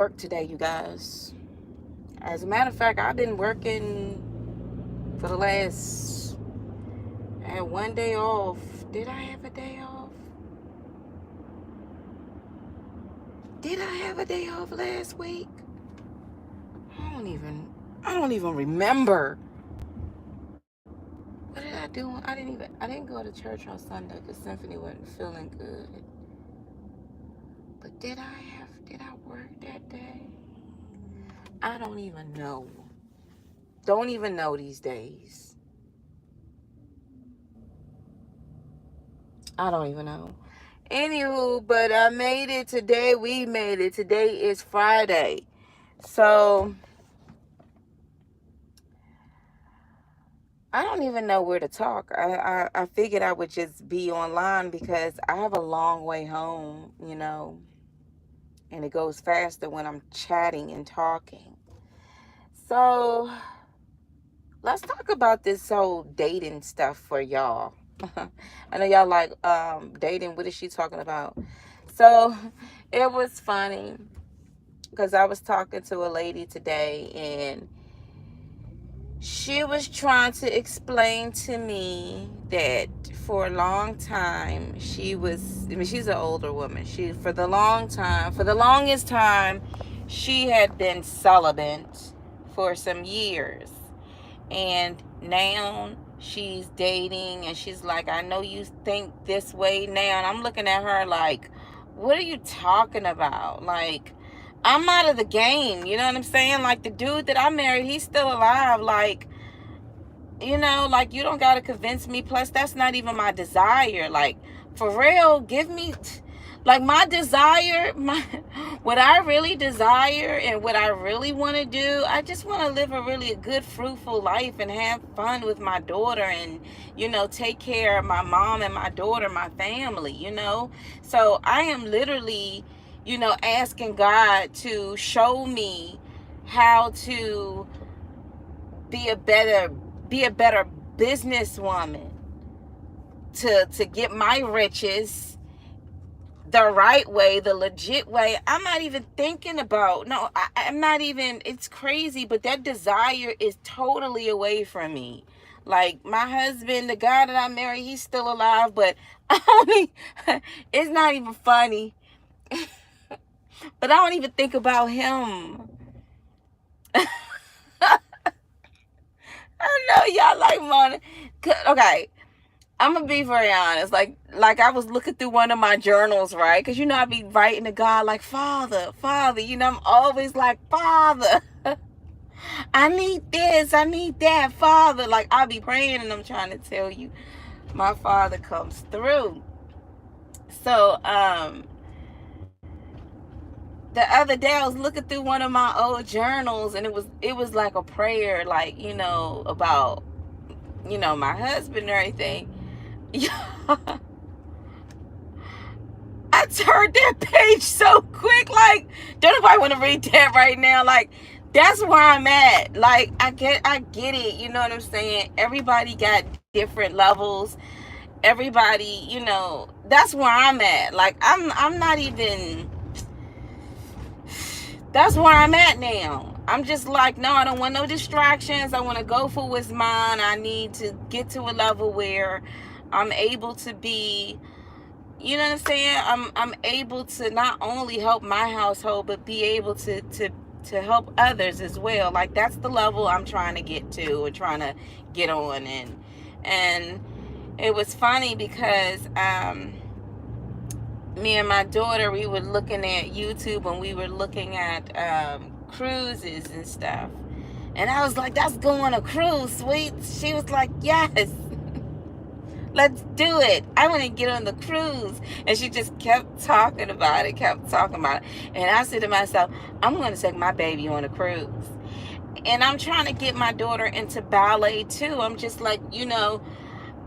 Work today, you guys. As a matter of fact, I've been working for the last. I had one day off. Did I have a day off? Did I have a day off last week? I don't even. I don't even remember. What did I do? I didn't go to church on Sunday because Symphony wasn't feeling good. But did I work that day? I don't even know. Don't even know these days. I don't even know. Anywho, but I made it today. We made it. Today is Friday. So I don't even know where to talk. I figured I would just be online because I have a long way home, and it goes faster when I'm chatting and talking. So let's talk about this whole dating stuff for y'all. I know y'all like dating. What is she talking about? So it was funny because I was talking to a lady today and she was trying to explain to me that for a long time she's an older woman. For the longest time, she had been celibate for some years. And now she's dating and she's like, I know you think this way now. And I'm looking at her like, what are you talking about? Like, I'm out of the game. You know what I'm saying? Like, the dude that I married, he's still alive. Like, like, you don't got to convince me. Plus, that's not even my desire. Like, for real, give me, like, my desire, what I really desire and what I really want to do. I just want to live a really good, fruitful life and have fun with my daughter and, take care of my mom and my daughter, my family. So I am literally, asking God to show me how to be a better be a better businesswoman, to get my riches the right way, the legit way. I'm not even thinking about, no, I'm not even, it's crazy, but that desire is totally away from me. Like, my husband, the guy that I married, he's still alive, but I only, it's not even funny, but I don't even think about him. I know y'all like money. Okay, I'm gonna be very honest. Like I was looking through one of my journals, right? Because I be writing to God like, Father, Father. I'm always like, Father, I need this, I need that, Father. Like, I be praying and I'm trying to tell you, my Father comes through. So the other day I was looking through one of my old journals and it was like a prayer, like, about my husband or anything. I turned that page so quick. Like, don't nobody want to read that right now. Like, that's where I'm at. Like, I get it. You know what I'm saying? Everybody got different levels. Everybody, that's where I'm at. Like, I'm not even. That's where I'm at now. I'm just like, no, I don't want no distractions. I want to go for what's mine. I need to get to a level where I'm able to be, you know what I'm saying? I'm able to not only help my household, but be able to help others as well. Like, that's the level I'm trying to get to or trying to get on. And it was funny because me and my daughter, we were looking at YouTube and we were looking at cruises and stuff. And I was like, that's going a cruise, sweet. She was like, yes. Let's do it. I want to get on the cruise. And she just kept talking about it, And I said to myself, I'm going to take my baby on a cruise. And I'm trying to get my daughter into ballet too. I'm just like,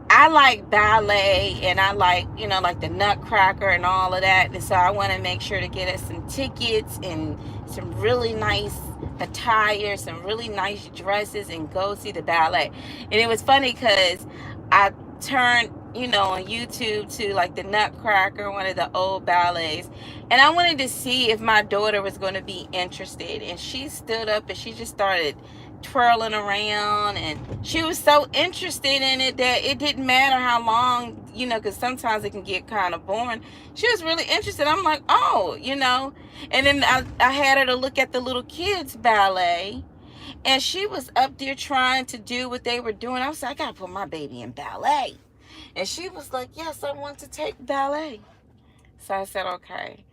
I like ballet and I like, like the Nutcracker and all of that. And so I want to make sure to get us some tickets and some really nice attire, some really nice dresses, and go see the ballet. And it was funny because I turned on YouTube too, like the Nutcracker, one of the old ballets. And I wanted to see if my daughter was going to be interested. And she stood up and she just started twirling around. And she was so interested in it that it didn't matter how long, because sometimes it can get kind of boring. She was really interested. I'm like, oh, And then I had her to look at the little kids' ballet. And she was up there trying to do what they were doing. I was like, I got to put my baby in ballet. And she was like, yes, I want to take ballet. So I said, okay,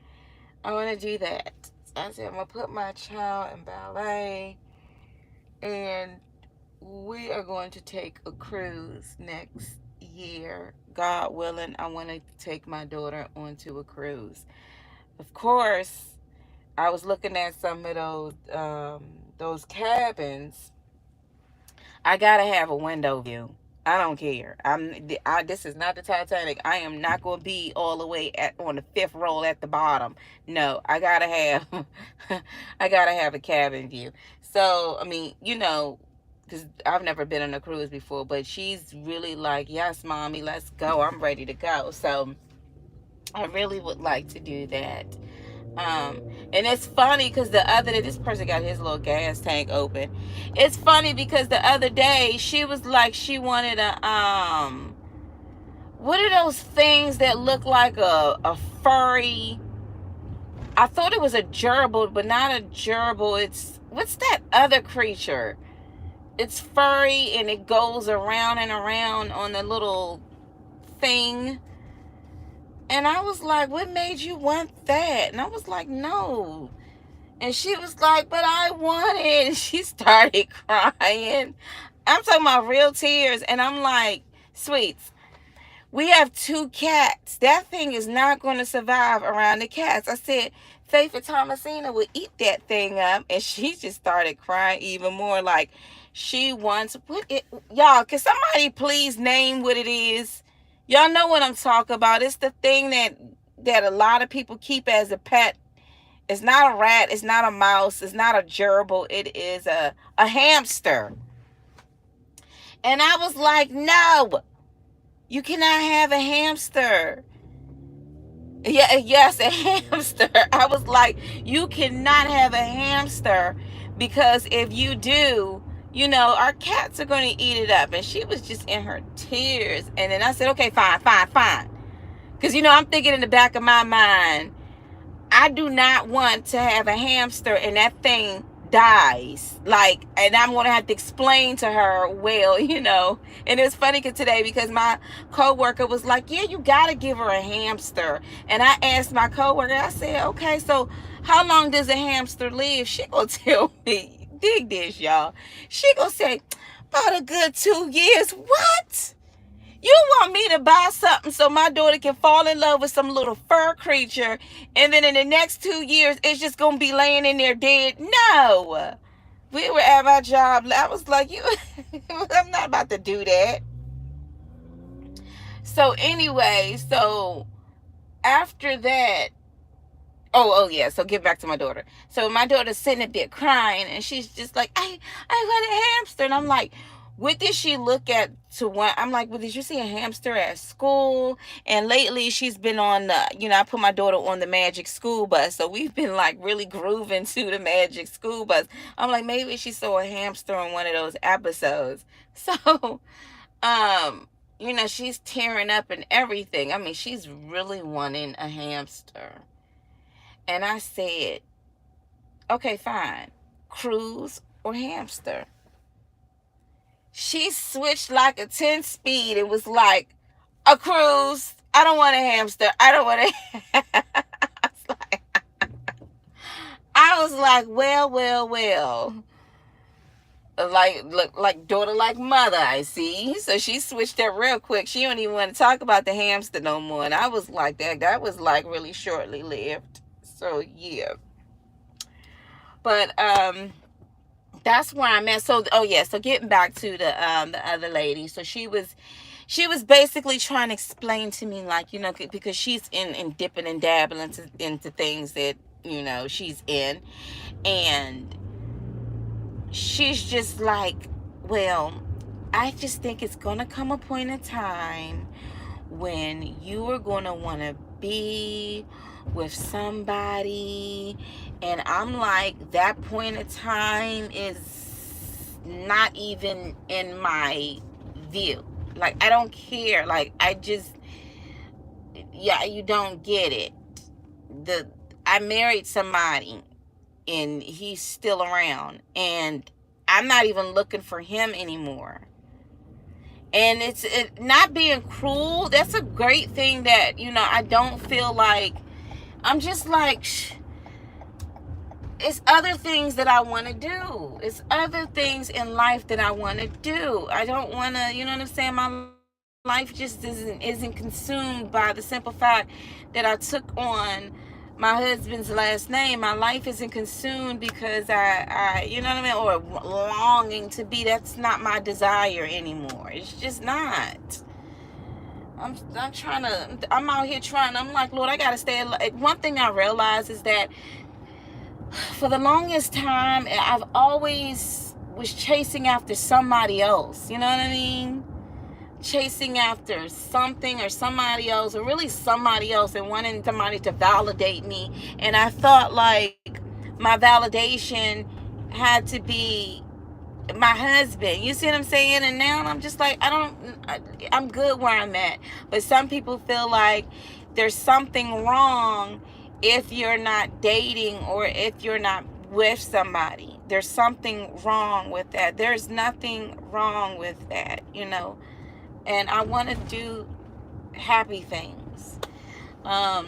I want to do that. So I said, I'm going to put my child in ballet. And we are going to take a cruise next year. God willing, I want to take my daughter onto a cruise. Of course, I was looking at some of those cabins. I got to have a window view. I don't care. This is not the Titanic. I am not going to be all the way on the fifth row at the bottom. No, I gotta have, I gotta have a cabin view. So I mean, because I've never been on a cruise before, but she's really like, yes, mommy, let's go. I'm ready to go. So I really would like to do that. And it's funny because the other day, this person got his little gas tank open. It's funny because the other day she was like, she wanted what are those things that look like a furry? I thought it was a gerbil, but not a gerbil. What's that other creature? It's furry and it goes around and around on the little thing. And I was like, what made you want that? And I was like, no. And she was like, but I want it. And she started crying. I'm talking about real tears. And I'm like, sweets, we have 2 cats. That thing is not going to survive around the cats. I said, Faith and Thomasina would eat that thing up. And she just started crying even more. Like, she wants, y'all, can somebody please name what it is? Y'all know what I'm talking about. It's the thing that a lot of people keep as a pet. It's not a rat. It's not a mouse. It's not a gerbil. It is a hamster. And I was like, no, you cannot have a hamster. Yeah, yes, a hamster. I was like, you cannot have a hamster because if you do, our cats are going to eat it up. And she was just in her tears. And then I said, okay, fine. Because, I'm thinking in the back of my mind, I do not want to have a hamster and that thing dies. And I'm going to have to explain to her, well, And it was funny today because my coworker was like, yeah, you got to give her a hamster. And I asked my coworker, I said, okay, so how long does a hamster live? She going to tell me, dig this, y'all. She going to say, about a good 2 years. What? You want me to buy something so my daughter can fall in love with some little fur creature and then in the next 2 years it's just going to be laying in there dead? No. We were at my job. I was like, I'm not about to do that. So anyway, after that, oh yeah, so get back to my daughter. So my daughter's sitting a bit crying and she's just like, I want a hamster. And I'm like, what did she look at to want? I'm like, well, did you see a hamster at school? And lately she's been on I put my daughter on the Magic School Bus. So we've been like really grooving to the Magic School Bus. I'm like, maybe she saw a hamster on one of those episodes. So, she's tearing up and everything. I mean, she's really wanting a hamster. And I said, okay, fine. Cruise or hamster? She switched like a 10 speed. It was like, a cruise. I don't want a hamster. I don't want a... I was like, well. Like daughter, like mother, I see. So she switched that real quick. She don't even want to talk about the hamster no more. And I was like, that was like really shortly lived. So yeah. But that's where I'm at. So so getting back to the other lady. So she was basically trying to explain to me, like, because she's in dipping and dabbling into things that she's in, and she's just like, well, I just think it's gonna come a point in time when you are going to want to be with somebody, and I'm like, that point of time is not even in my view. Like, I don't care. Like, I just, yeah, you don't get it. The I married somebody and he's still around, and I'm not even looking for him anymore. And it's not being cruel. That's a great thing that, I don't feel like, I'm just like, it's other things that I want to do. It's other things in life that I want to do. I don't want to, you know what I'm saying? My life just isn't consumed by the simple fact that I took on my husband's last name. My life isn't consumed because I you know what I mean, or longing to be. That's not my desire anymore. It's just not. I'm trying to. I'm out here trying. I'm like, Lord, I gotta stay alive. One thing I realize is that for the longest time, I've always was chasing after somebody else. You know what I mean? Chasing after something or somebody else, or really somebody else, and wanting somebody to validate me. And I thought like my validation had to be my husband. You see what I'm saying? And now I'm just like, I'm good where I'm at. But some people feel like there's something wrong if you're not dating or if you're not with somebody. There's something wrong with that. There's nothing wrong with that, and I want to do happy things. I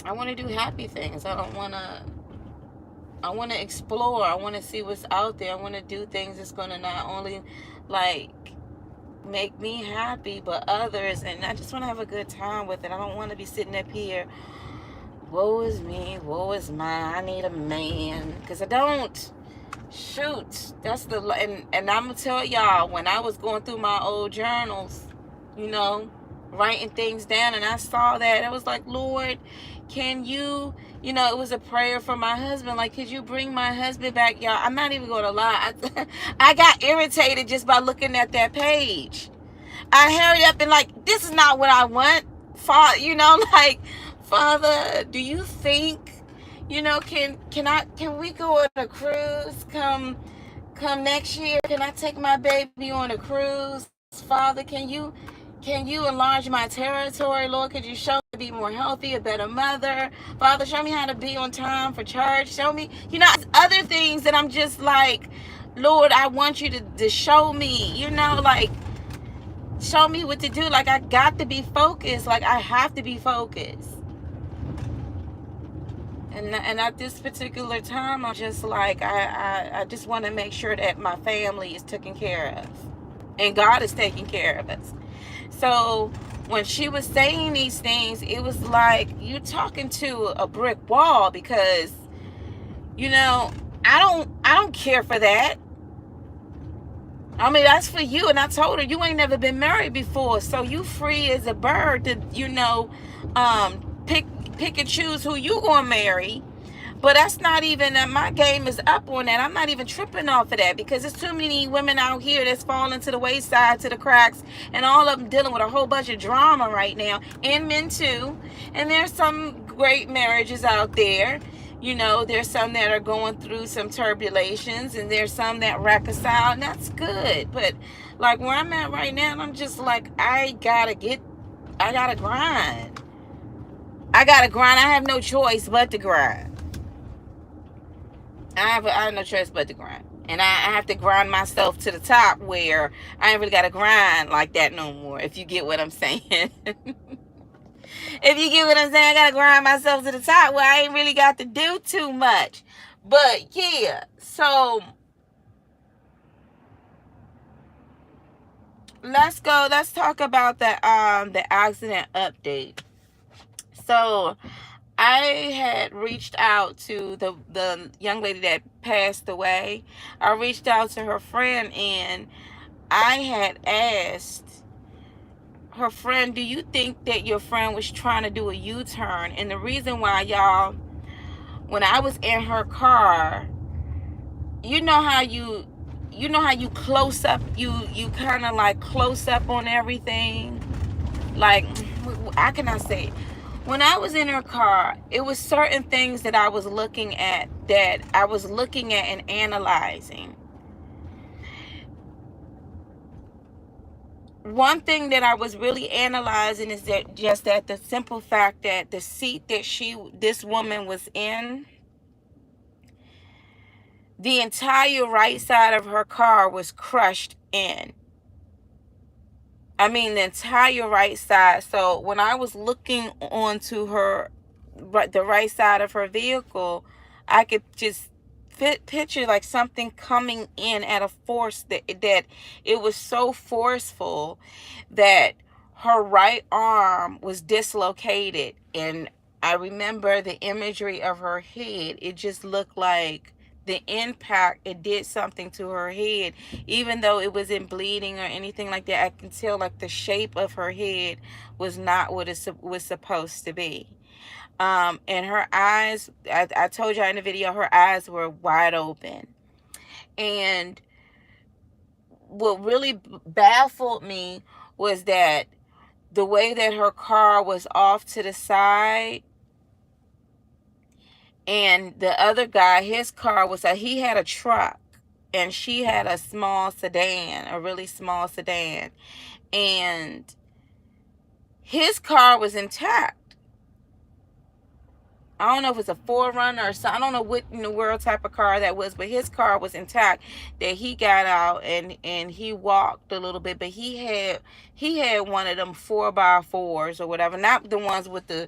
want to do happy things. I want to explore. I want to see what's out there. I want to do things that's going to not only like make me happy, but others. And I just want to have a good time with it. I don't want to be sitting up here, woe is me, woe is mine, I need a man. Because I don't. Shoot, that's and I'm gonna tell y'all, when I was going through my old journals, writing things down, and I saw that, I was like, Lord, can you, it was a prayer for my husband, like, could you bring my husband back? Y'all, I'm not even gonna lie, I got irritated just by looking at that page. I hurried up and like, this is not what I want, Father, like, Father, do you think, can we go on a cruise come next year? Can I take my baby on a cruise? Father, can you enlarge my territory? Lord, could you show me to be more healthy, a better mother? Father, show me how to be on time for church. Show me, other things that I'm just like, Lord, I want you to show me, like, show me what to do. Like, I got to be focused. Like, I have to be focused. And at this particular time, I'm just like, I just want to make sure that my family is taken care of. And God is taking care of us. So when she was saying these things, it was like you talking to a brick wall, because, I don't care for that. I mean, that's for you. And I told her, you ain't never been married before. So you free as a bird to, pick and choose who you gonna marry. But that's not even, my game is up on that. I'm not even tripping off of that, because there's too many women out here that's falling to the wayside, to the cracks, and all of them dealing with a whole bunch of drama right now, and men too. And there's some great marriages out there. There's some that are going through some turbulations, and there's some that reconcile, and that's good. But like where I'm at right now, I'm just like, I gotta grind. I have no choice but to grind. I have no choice but to grind. And I have to grind myself to the top, where I ain't really got to grind like that no more, if you get what I'm saying. If you get what I'm saying, I got to grind myself to the top where I ain't really got to do too much. But yeah, so let's talk about the accident update. So I had reached out to the young lady that passed away. I reached out to her friend, and I had asked her friend, do you think that your friend was trying to do a U-turn? And the reason why, y'all, when I was in her car, you know how you close up, you kind of like close up on everything. Like, how can I say it? When I was in her car, it was certain things that I was looking at, and analyzing. One thing that I was really analyzing is that the simple fact that the seat that this woman was in, the entire right side of her car was crushed in. I mean, the entire right side. So when I was looking onto the right side of her vehicle, I could just picture like something coming in at a force that it was so forceful that her right arm was dislocated. And I remember the imagery of her head. It just looked like the impact, it did something to her head. Even though it wasn't bleeding or anything like that, I can tell like the shape of her head was not what it was supposed to be. And her eyes, I told y'all in the video, her eyes were wide open. And what really baffled me was that the way that her car was off to the side, and the other guy, his car was he had a truck and she had a small sedan, a really small sedan, and his car was intact. I don't know if it's a 4Runner or something. I don't know what in the world type of car that was, but his car was intact. That he got out and he walked a little bit, but he had one of them 4x4s or whatever, not the ones with the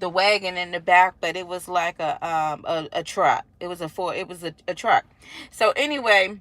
wagon in the back, but it was like a truck. It was a truck. So anyway,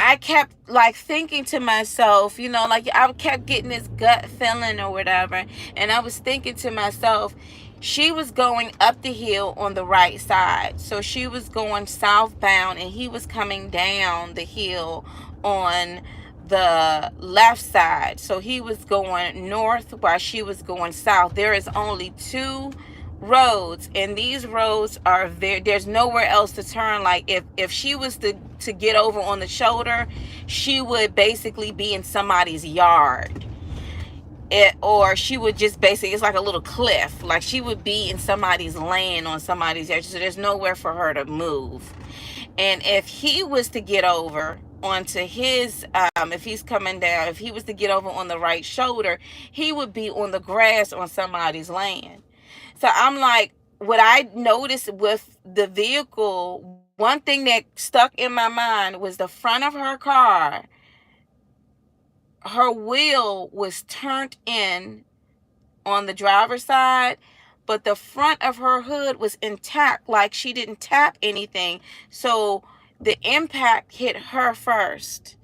I kept like thinking to myself, like I kept getting this gut feeling or whatever. And I was thinking to myself, she was going up the hill on the right side. So she was going southbound and he was coming down the hill on the left side. So he was going north while she was going south. There is only two roads, and these roads are there's nowhere else to turn. Like if she was to get over on the shoulder, she would basically be in somebody's yard. Or she would just basically, it's like a little cliff, like she would be in somebody's land on somebody's edge. So there's nowhere for her to move. And if he was to get over onto his if he's coming down, if he was to get over on the right shoulder, he would be on the grass on somebody's land. So I'm like, what I noticed with the vehicle, one thing that stuck in my mind was the front of her car. Her wheel was turned in on the driver's side, but the front of her hood was intact, like she didn't tap anything. So the impact hit her first.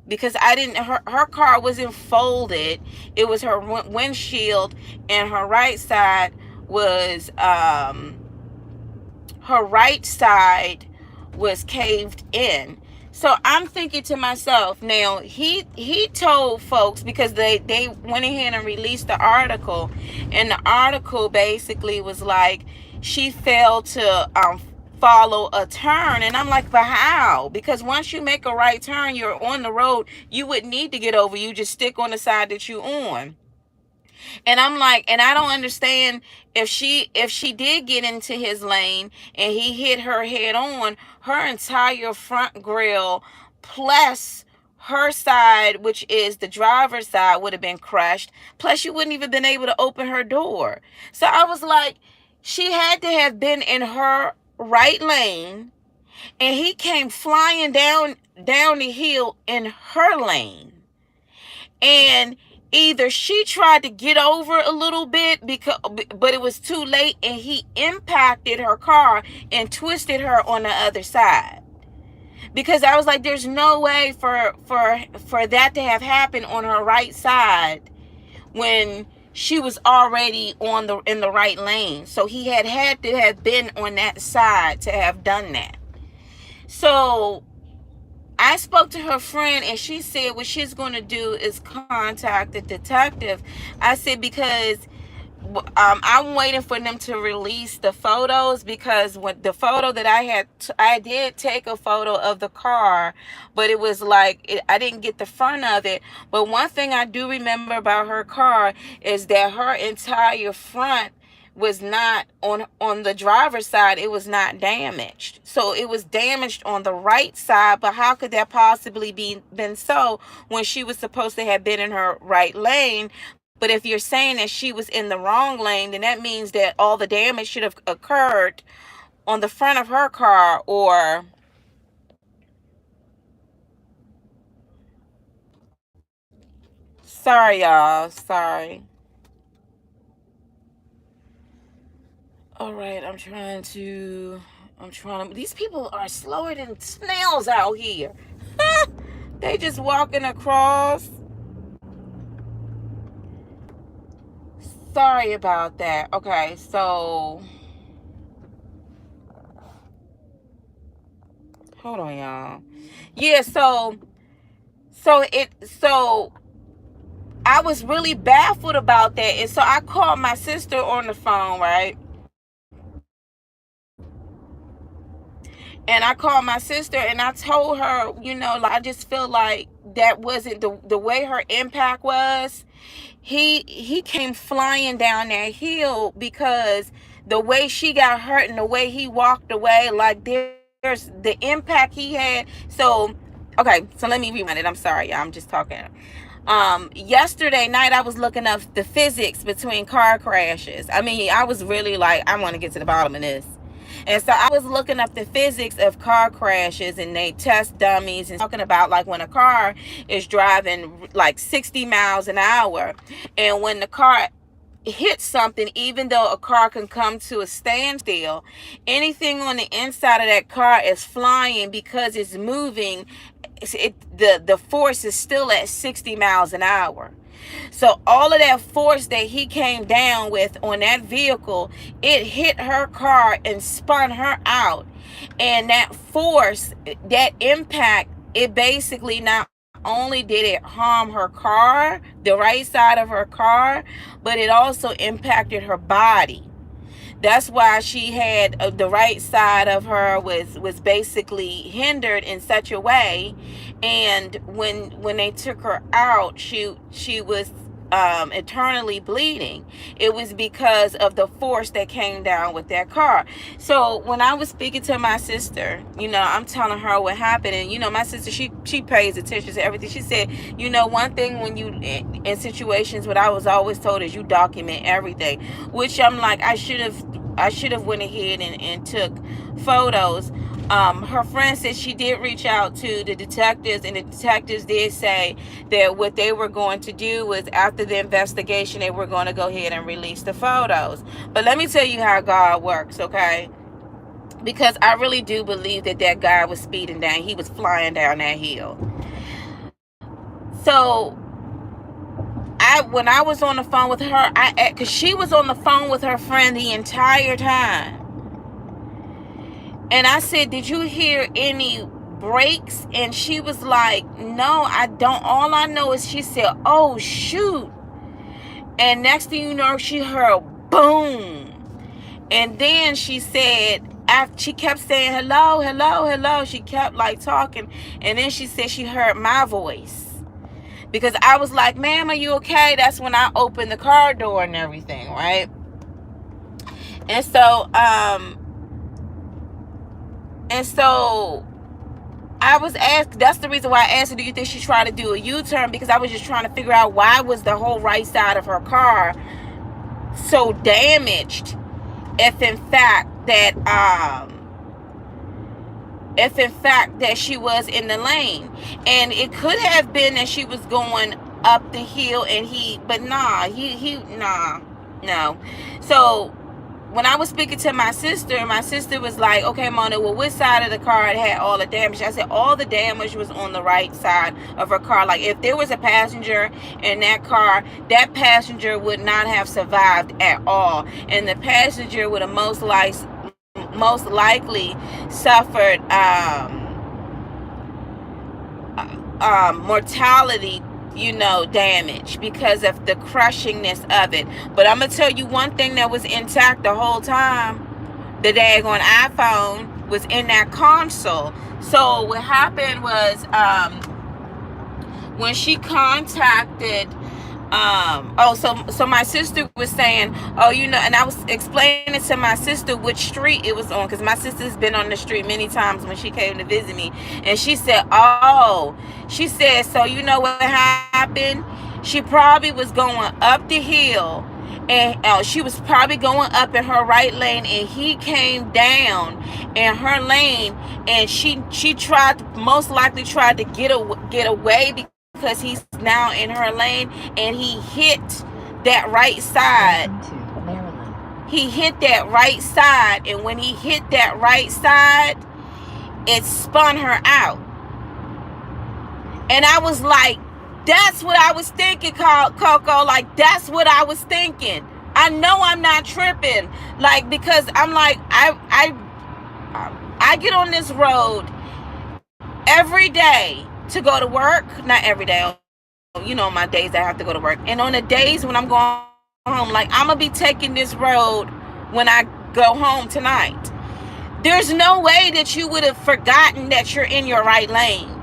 Because her car wasn't folded. It was her windshield, and her right side was caved in. So I'm thinking to myself, now he told folks, because they went ahead and released the article, and the article basically was like she failed to follow a turn. And I'm like, but how? Because once you make a right turn, you're on the road. You wouldn't need to get over. You just stick on the side that you on. And I'm like, and I don't understand, if she did get into his lane and he hit her head on, her entire front grille plus her side, which is the driver's side, would have been crushed. Plus you wouldn't even been able to open her door. So I was like, she had to have been in her right lane, and he came flying down the hill in her lane. And either she tried to get over a little bit, but it was too late, and he impacted her car and twisted her on the other side. Because I was like, there's no way for that to have happened on her right side when she was already in the right lane. So he had to have been on that side to have done that. So I spoke to her friend, and she said what she's going to do is contact the detective. I said, because I'm waiting for them to release the photos, because when the photo that I had, I did take a photo of the car, but it was like I didn't get the front of it. But one thing I do remember about her car is that her entire front was not on the driver's side. It was not damaged, so it was damaged on the right side. But how could that possibly be been so when she was supposed to have been in her right lane? But if you're saying that she was in the wrong lane, then that means that all the damage should have occurred on the front of her car. Or sorry, y'all. Sorry. All right, I'm trying to, these people are slower than snails out here. They just walking across. Sorry about that. Okay, so hold on, y'all. Yeah, so I was really baffled about that. And so I called my sister on the phone, right? And I called my sister and I told her, like, I just feel like that wasn't the way her impact was. He came flying down that hill, because the way she got hurt and the way he walked away, like, there's the impact he had. So okay, so let me rewind it. I'm sorry, y'all. I'm just talking. Yesterday night I was looking up the physics between car crashes. I mean, I was really like, I want to get to the bottom of this. And so I was looking up the physics of car crashes, and they test dummies and talking about, like, when a car is driving like 60 miles an hour, and when the car hits something, even though a car can come to a standstill, anything on the inside of that car is flying because it's moving. The force is still at 60 miles an hour. So all of that force that he came down with on that vehicle, it hit her car and spun her out. And that force, that impact, it basically not only did it harm her car, the right side of her car, but it also impacted her body. That's why she had the right side of her was basically hindered in such a way. And when they took her out, she was eternally bleeding. It was because of the force that came down with that car. So when I was speaking to my sister, I'm telling her what happened. And my sister, she pays attention to everything. She said, one thing when you in situations, what I was always told is you document everything, which I'm like, I should have went ahead and took photos. Her friend said she did reach out to the detectives, and the detectives did say that what they were going to do was, after the investigation, they were going to go ahead and release the photos. But let me tell you how God works, okay? Because I really do believe that guy was speeding down. He was flying down that hill. So when I was on the phone with her, because she was on the phone with her friend the entire time. And I said, did you hear any brakes? And she was like, no, I don't. All I know is, she said, oh, shoot. And next thing you know, she heard boom. And then she said, after she kept saying, hello, hello, hello. She kept like talking. And then she said she heard my voice. Because I was like, ma'am, are you okay? That's when I opened the car door and everything, right? And so, I was asked, that's the reason why I asked her, do you think she tried to do a U-turn? Because I was just trying to figure out, why was the whole right side of her car so damaged if in fact that she was in the lane. And it could have been that she was going up the hill, and but nah, no. So when I was speaking to my sister was like, okay, Mona, well, which side of the car had all the damage? I said, all the damage was on the right side of her car. Like, if there was a passenger in that car, that passenger would not have survived at all. And the passenger would have most likely suffered mortality damage because of the crushingness of it. But I'm gonna tell you one thing that was intact the whole time. The daggone iPhone was in that console. So what happened was, when she contacted, so my sister was saying, and I was explaining to my sister which street it was on, because my sister's been on the street many times when she came to visit me. And she said, so you know what happened? She probably was going up the hill, and she was probably going up in her right lane, and he came down in her lane, and she most likely tried to get away, because he's now in her lane, and he hit that right side. He hit that right side, and when he hit that right side, it spun her out. And I was like, that's what I was thinking, Coco. Like, that's what I was thinking. I know I'm not tripping. Like, because I'm like, I get on this road every day to go to work. Not every day, my days I have to go to work. And on the days when I'm going home, like, I'm going to be taking this road when I go home tonight. There's no way that you would have forgotten that you're in your right lane.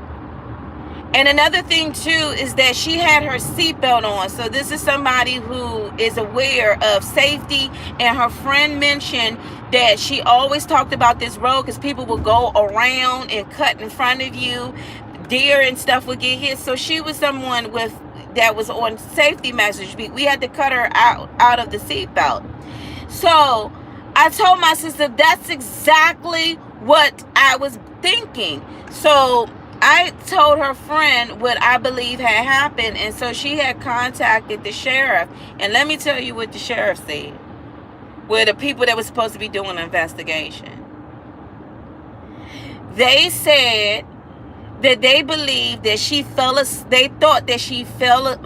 And another thing too is that she had her seatbelt on. So this is somebody who is aware of safety. And her friend mentioned that she always talked about this road because people would go around and cut in front of you. Deer and stuff would get hit. So she was someone that was on safety measures. We had to cut her out of the seatbelt. So I told my sister that's exactly what I was thinking. So I told her friend what I believe had happened, and so she had contacted the sheriff. And let me tell you what the sheriff said. Were the people that were supposed to be doing an investigation. They said that they believed that they thought that she fell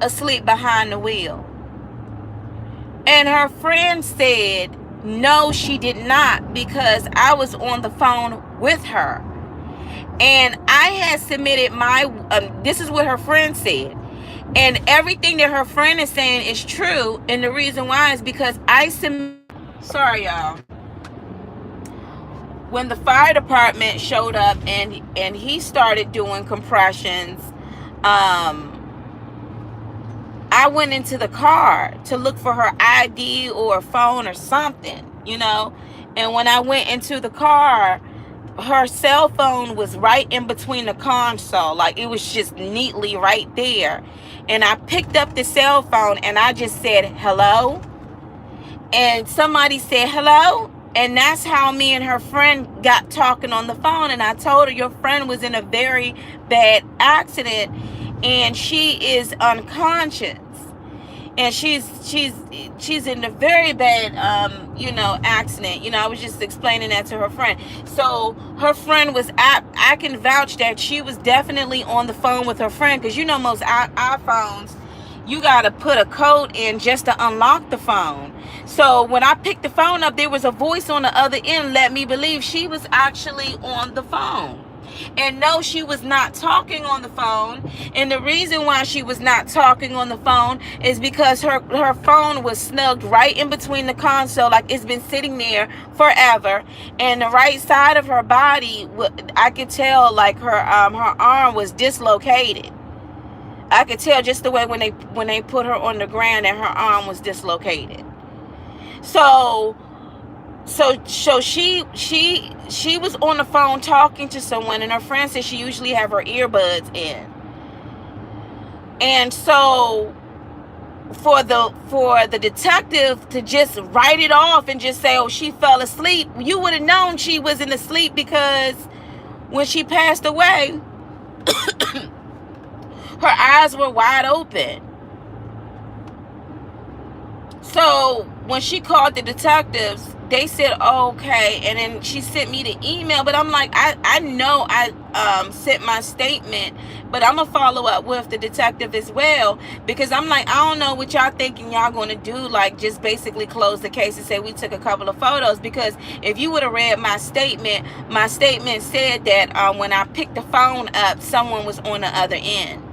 asleep behind the wheel. And her friend said, no, she did not, because I was on the phone with her. And I had submitted this is what her friend said. And everything that her friend is saying is true. And the reason why is because sorry, y'all. When the fire department showed up and he started doing compressions, I went into the car to look for her ID or a phone or something, And when I went into the car, her cell phone was right in between the console. Like, it was just neatly right there. And I picked up the cell phone and I just said, hello. And somebody said, hello. And that's how me and her friend got talking on the phone. And I told her, your friend was in a very bad accident and she is unconscious. And she's in a very bad, accident. I was just explaining that to her friend. So her friend I can vouch that she was definitely on the phone with her friend. Because most iPhones, you got to put a code in just to unlock the phone. So when I picked the phone up, there was a voice on the other end let me believe she was actually on the phone. And no, she was not talking on the phone. And the reason why she was not talking on the phone is because her phone was snugged right in between the console, like it's been sitting there forever. And the right side of her body, I could tell, like her arm was dislocated. I could tell just the way when they put her on the ground and her arm was dislocated. So she was on the phone talking to someone, and her friend said she usually have her earbuds in. And so for the detective to just write it off and just say, oh, she fell asleep, you would have known she wasn't asleep, because when she passed away, her eyes were wide open. So when she called the detectives, they said, oh, okay. And then she sent me the email. But I'm like, I know I sent my statement, but I'm going to follow up with the detective as well. Because I'm like, I don't know what y'all thinking y'all going to do. Like, just basically close the case and say we took a couple of photos. Because if you would have read my statement said that when I picked the phone up, someone was on the other end.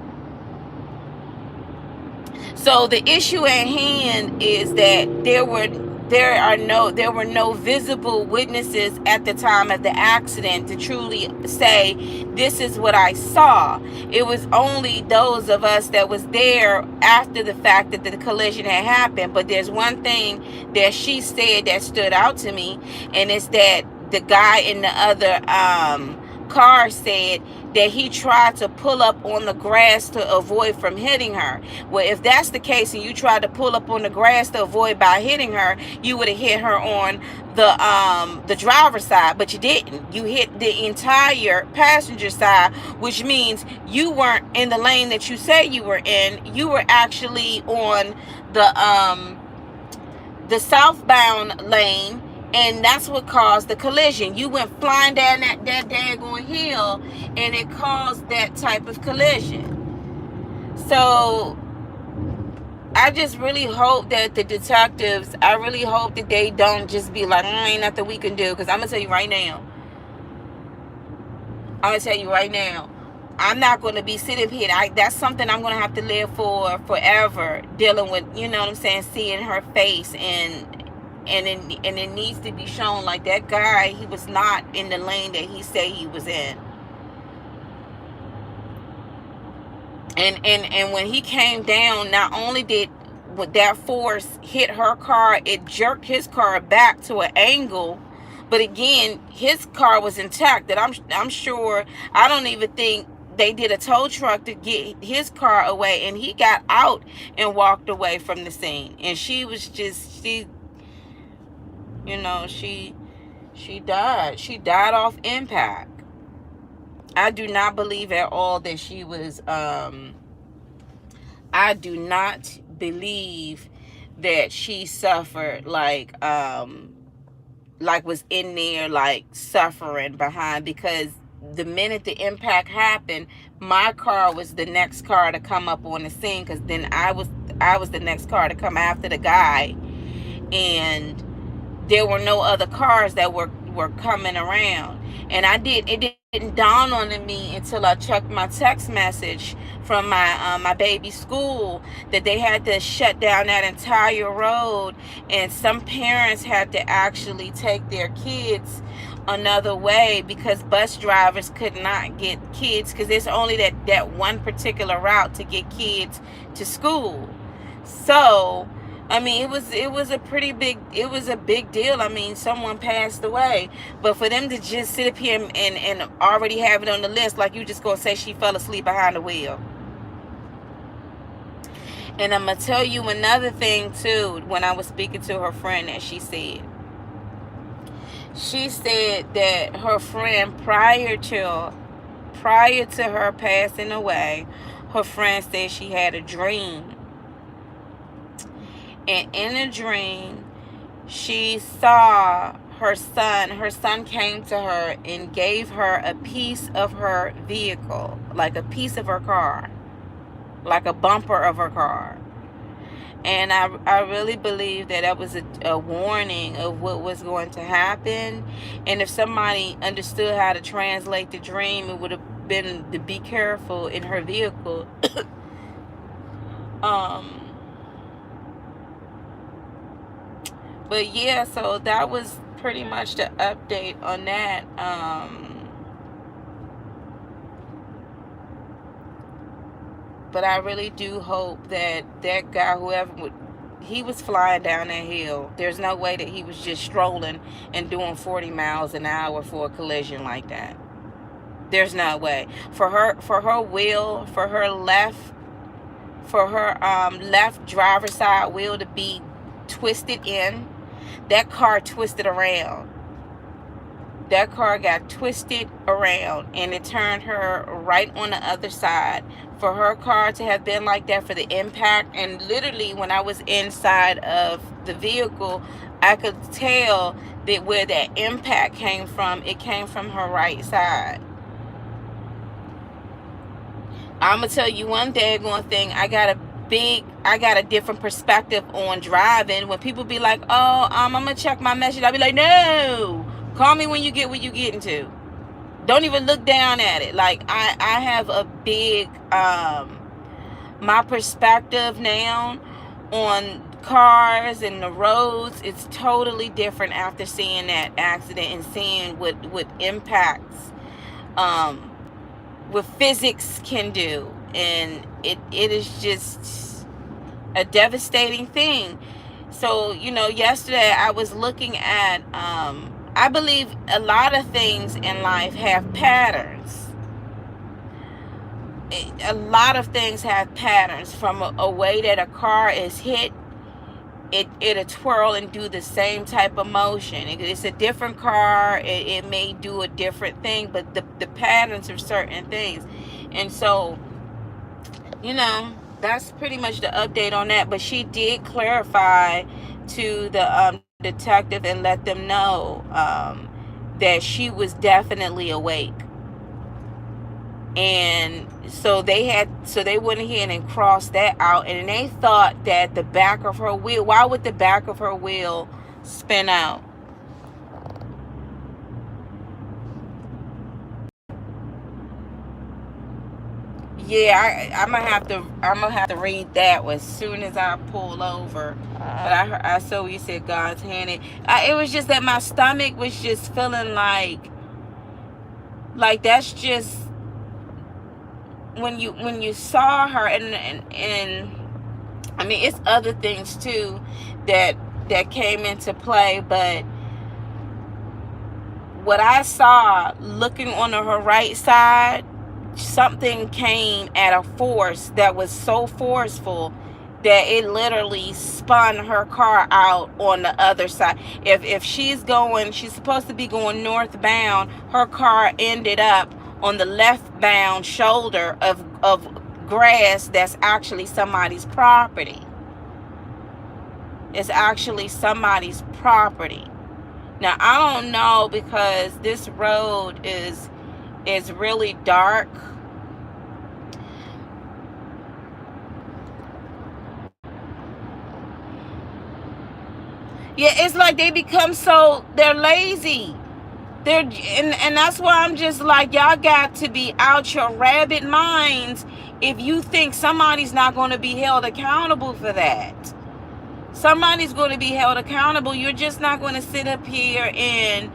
So the issue at hand is that there were no visible witnesses at the time of the accident to truly say this is what I saw. It was only those of us that was there after the fact that the collision had happened. But there's one thing that she said that stood out to me, and it's that the guy in the other car said that he tried to pull up on the grass to avoid from hitting her. Well, if that's the case and you tried to pull up on the grass to avoid by hitting her, you would have hit her on the driver's side, but you didn't. You hit the entire passenger side, which means you weren't in the lane that you say you were in. You were actually on the southbound lane, and that's what caused the collision. You went flying down that daggone hill, and it caused that type of collision. So I just really hope that the detectives, I really hope that they don't just be like, ain't nothing we can do. Because I'm going to tell you right now, I'm not going to be sitting here. That's something I'm going to have to live for forever, dealing with, you know what I'm saying, seeing her face, and it needs to be shown like that guy, he was not in the lane that he said he was in. And when he came down, not only did that force hit her car, it jerked his car back to an angle. But again, his car was intact. That I'm sure, I don't even think they did a tow truck to get his car away, and he got out and walked away from the scene. And she was just, you know, she died. She died off impact. I do not believe at all that she was, I do not believe that she suffered like was in there like suffering behind, because the minute the impact happened, my car was the next car to come up on the scene, because then I was the next car to come after the guy, and there were no other cars that were coming around. And it didn't dawn on me until I checked my text message from my baby's school that they had to shut down that entire road, and some parents had to actually take their kids another way because bus drivers could not get kids, because there's only that one particular route to get kids to school. So I mean, it was a big deal. I mean, someone passed away, but for them to just sit up here and already have it on the list, like you just gonna say she fell asleep behind the wheel. And I'm gonna tell you another thing too. When I was speaking to her friend, that she said that her friend, prior to her passing away, her friend said she had a dream. And in a dream, she saw her son. Her son came to her and gave her a piece of her vehicle, like a piece of her car, like a bumper of her car. And I really believe that was a warning of what was going to happen. And if somebody understood how to translate the dream, it would have been to be careful in her vehicle. But yeah, so that was pretty much the update on that. But I really do hope that guy, he was flying down that hill. There's no way that he was just strolling and doing 40 miles an hour for a collision like that. There's no way. For her wheel, for her left driver's side wheel to be twisted in, that car twisted around. That car got twisted around, and it turned her right on the other side. For her car to have been like that, for the impact, and literally when I was inside of the vehicle, I could tell that where that impact came from, it came from her right side. I'm gonna tell you one daggone thing. I got a different perspective on driving. When people be like, oh, I'm gonna check my message, I'll be like, no, call me when you get where you getting to. Don't even look down at it. Like I have a big My perspective now on cars and the roads, it's totally different after seeing that accident and seeing what impacts um what physics can do. And it is just a devastating thing. So, yesterday I was looking at, I believe a lot of things in life have patterns. A lot of things have patterns, from a way that a car is hit. It'll twirl and do the same type of motion. It's a different car. It may do a different thing, but the patterns of certain things. And so, that's pretty much the update on that. But she did clarify to the detective and let them know that she was definitely awake. And so they went ahead and crossed that out, and they thought that the back of her wheel, why would the back of her wheel spin out? Yeah, I'm gonna have to read that as soon as I pull over. But I saw you said God's hand. It was just that my stomach was just feeling like that's just when you saw her. And I mean, it's other things too that came into play. But what I saw, looking on her right side, something came at a force that was so forceful that it literally spun her car out on the other side. If she's supposed to be going northbound, her car ended up on the left-bound shoulder of grass that's actually somebody's property. It's actually somebody's property. Now, I don't know, because this road is really dark. Yeah, it's like they're lazy. And that's why I'm just like, y'all got to be out your rabbit minds if you think somebody's not going to be held accountable for that. Somebody's going to be held accountable. You're just not going to sit up here and,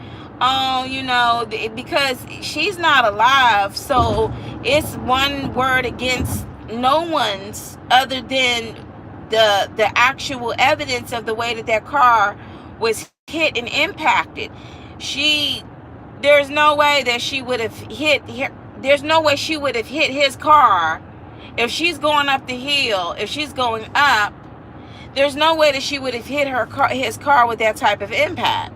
because she's not alive. So it's one word against no one's, other than the actual evidence of the way that car was hit and impacted. She There's no way that she would have there's no way she would have hit his car. If she's going up the hill, if she's going up, there's no way that she would have hit his car with that type of impact.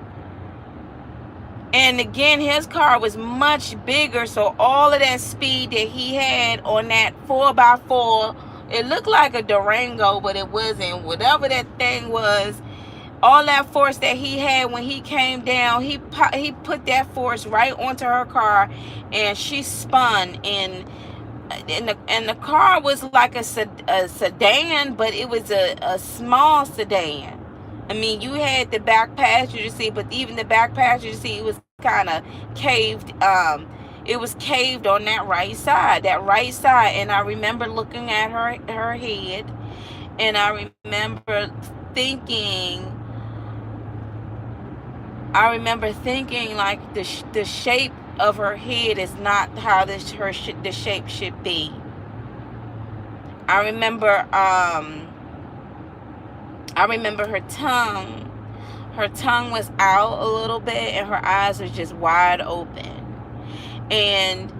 And again, his car was much bigger, so all of that speed that he had on that 4x4, it looked like a Durango, but it wasn't. Whatever that thing was, all that force that he had when he came down, he put that force right onto her car, and she spun. And the car was like a sedan, but it was a small sedan. I mean, you had the back passenger seat, but even the back passenger seat was kind of caved. It was caved on that right side. And I remember looking at her head, and I remember thinking. Like the shape of her head is not how the shape should be. I remember her tongue. Her tongue was out a little bit, and her eyes were just wide open. And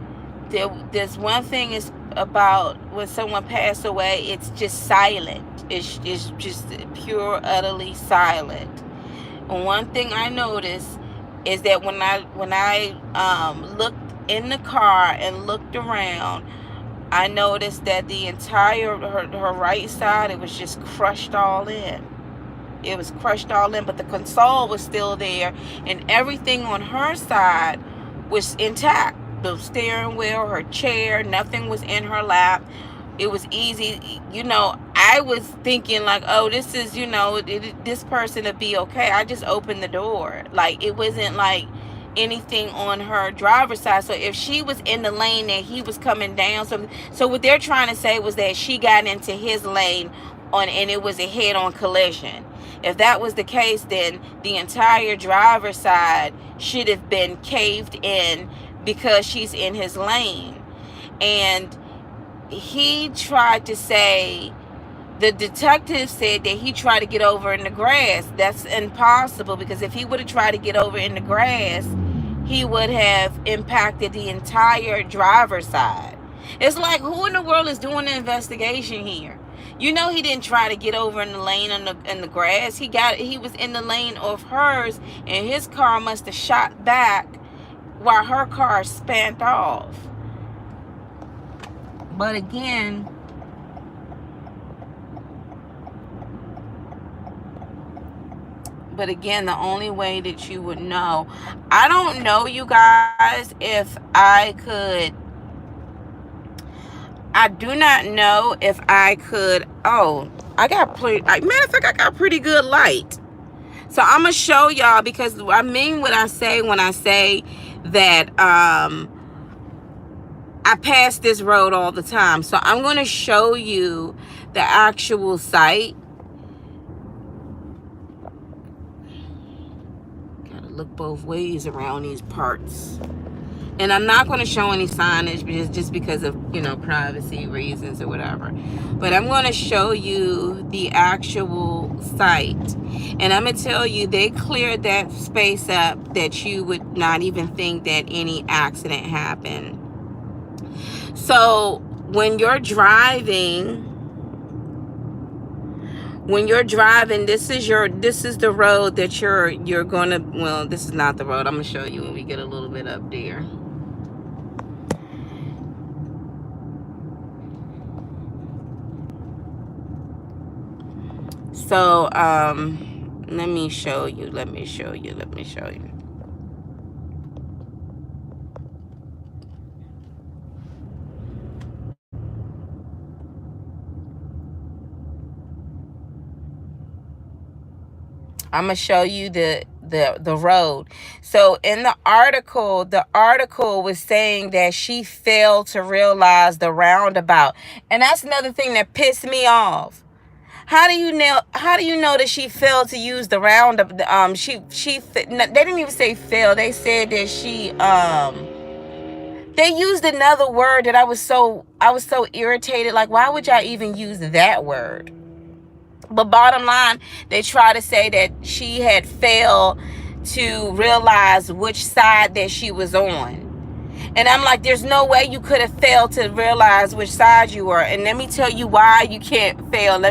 there's one thing is about when someone passed away, it's just silent. It's just pure, utterly silent. And one thing I noticed is that when I looked in the car and looked around, I noticed that the entire her right side, it was just crushed all in. It was crushed all in, but the console was still there, and everything on her side was intact. The steering wheel, her chair, nothing was in her lap. It was easy. I was thinking like, oh, this is, this person to be okay. I just opened the door. Like, it wasn't like anything on her driver's side. So if she was in the lane that he was coming down, so what they're trying to say was that she got into his lane and it was a head-on collision. If that was the case, then the entire driver's side should have been caved in because she's in his lane. And he tried to say, the detective said that he tried to get over in the grass. That's impossible, because if he would have tried to get over in the grass, he would have impacted the entire driver's side. It's like, who in the world is doing the investigation here? You know, he didn't try to get over in the lane in the grass. He was in the lane of hers, and his car must have shot back while her car spanned off. But again, the only way that you would know, I don't know, you guys, if I could, I do not know if I could, oh, I got matter of fact, I got pretty good light. So I'm going to show y'all, because I mean what I say when I say that I pass this road all the time. So I'm going to show you the actual site. Gotta look both ways around these parts. And I'm not going to show any signage just because of, you know, privacy reasons or whatever. But I'm going to show you the actual site. And I'm going to tell you, they cleared that space up that you would not even think that any accident happened. So when you're driving, this is the road that you're going to, well, this is not the road. I'm going to show you when we get a little bit up there. So, let me show you. I'm gonna show you the road. So in the article was saying that she failed to realize the roundabout, and that's another thing that pissed me off. How do you know that she failed to use the roundabout? They didn't even say fail. They said that they used another word that I was so irritated. Like, why would y'all even use that word? But bottom line, they try to say that she had failed to realize which side that she was on. And I'm like, there's no way you could have failed to realize which side you were. And let me tell you why you can't fail.